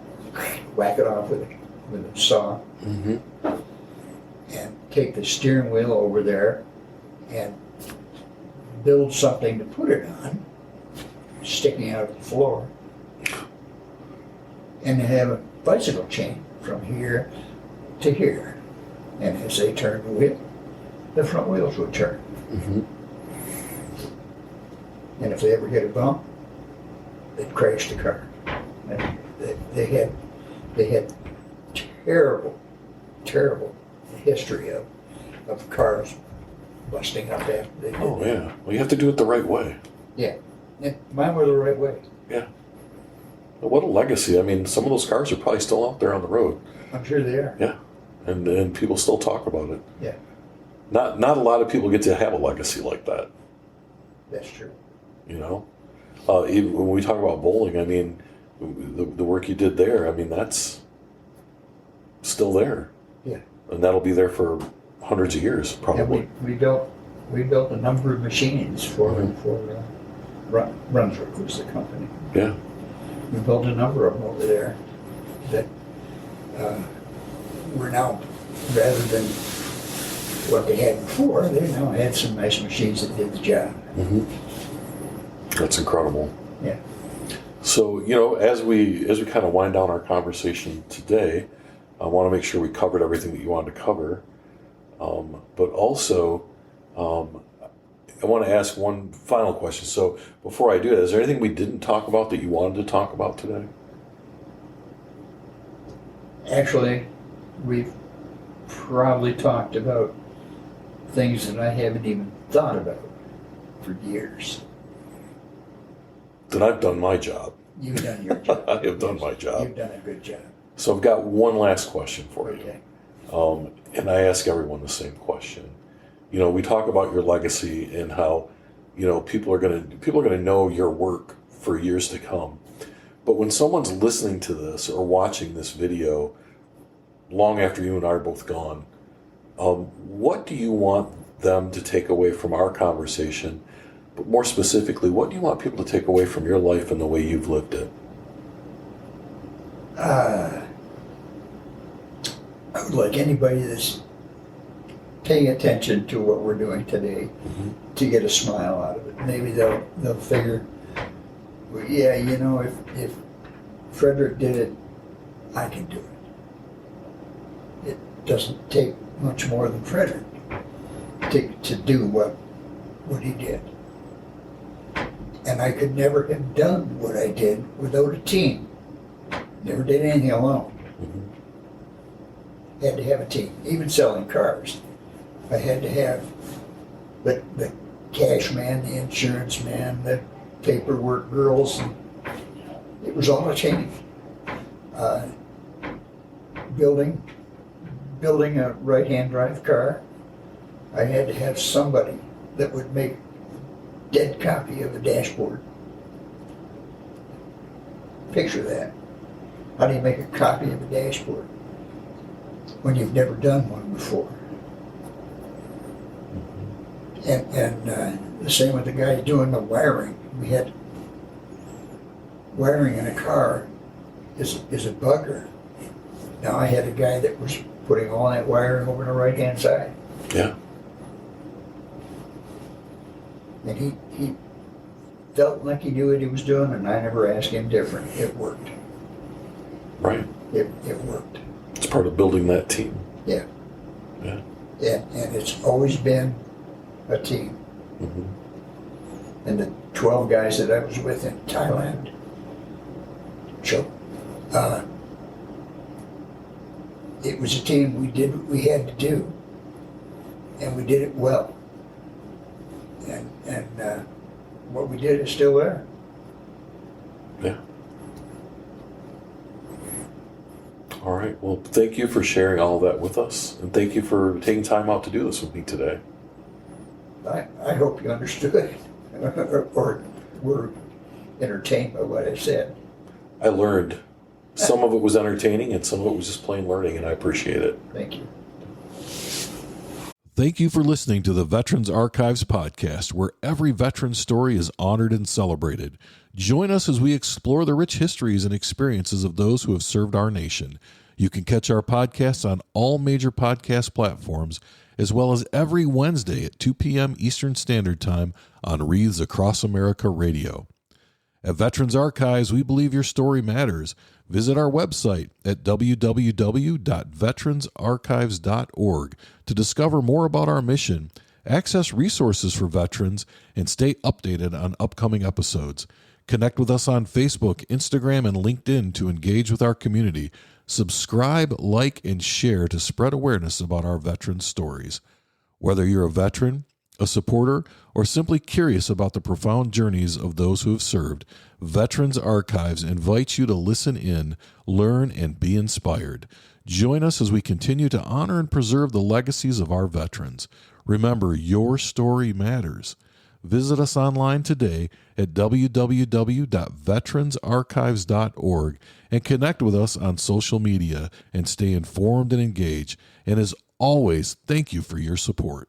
whack it off with a saw, and take the steering wheel over there and build something to put it on, sticking out of the floor, and have a bicycle chain from here to here. And as they turned the wheel, the front wheels would turn. And if they ever hit a bump, they'd crash the car. And they had terrible history of cars busting up after they did. Oh, yeah. Well, you have to do it the right way. Yeah. And mine were the right way. Yeah. What a legacy. I mean, some of those cars are probably still out there on the road. I'm sure they are. Yeah. And people still talk about it. Yeah, Not a lot of people get to have a legacy like that, that's true. you know? Even when we talk about bowling, I mean, the work you did there, I mean, that's still there. Yeah. And that'll be there for hundreds of years, And probably. we built a number of machines for Brunswick was the company. Yeah. We built a number of them over there that were now, rather than what they had before, they now had some nice machines that did the job. Mm-hmm. That's incredible. Yeah. So, as we kind of wind down our conversation today, I want to make sure we covered everything that you wanted to cover. But also, I want to ask one final question. So before I do that, is there anything we didn't talk about that you wanted to talk about today? Actually, we've probably talked about things that I haven't even thought about for years. Then I've done my job. You've done your job. I have done my job. You've done a good job. So I've got one last question for you. Okay. And I ask everyone the same question. We talk about your legacy and how, people are gonna know your work for years to come. But when someone's listening to this or watching this video long after you and I are both gone, what do you want them to take away from our conversation? But more specifically, what do you want people to take away from your life and the way you've lived it? I would like anybody that's paying attention to what we're doing today to get a smile out of it. Maybe they'll figure, well, yeah, if Frederick did it, I can do it. It doesn't take much more than Frederick to do what he did. And I could never have done what I did without a team. Never did anything alone. Had to have a team. Even selling cars, I had to have the cash man, the insurance man, the paperwork girls. It was all a team. Building a right-hand drive car, I had to have somebody that would make dead copy of the dashboard. Picture that. How do you make a copy of a dashboard when you've never done one before? And the same with the guy doing the wiring. We had wiring in a car is a bugger. Now I had a guy that was putting all that wiring over the right-hand side. Yeah. And he felt like he knew what he was doing, and I never asked him different. It worked. Right. It worked. It's part of building that team. Yeah. Yeah. And it's always been a team. Mm-hmm. And the 12 guys that I was with in Thailand, it was a team. We did what we had to do, and we did it well. And what we did is still there. Yeah. All right. Well, thank you for sharing all of that with us, and thank you for taking time out to do this with me today. I hope you understood or were entertained by what I said. I learned. Some of it was entertaining, and some of it was just plain learning, and I appreciate it. Thank you. Thank you for listening to the Veterans Archives podcast, where every veteran story is honored and celebrated. Join us as we explore the rich histories and experiences of those who have served our nation. You can catch our podcasts on all major podcast platforms, as well as every Wednesday at 2 p.m. Eastern Standard Time on Wreaths Across America Radio. At Veterans Archives, we believe your story matters. Visit our website at www.veteransarchives.org to discover more about our mission, access resources for veterans, and stay updated on upcoming episodes. Connect with us on Facebook, Instagram, and LinkedIn to engage with our community. Subscribe, like, and share to spread awareness about our veterans' stories. Whether you're a veteran, a supporter, or simply curious about the profound journeys of those who have served, Veterans Archives invites you to listen in, learn, and be inspired. Join us as we continue to honor and preserve the legacies of our veterans. Remember, your story matters. Visit us online today at www.veteransarchives.org and connect with us on social media and stay informed and engaged. And as always, thank you for your support.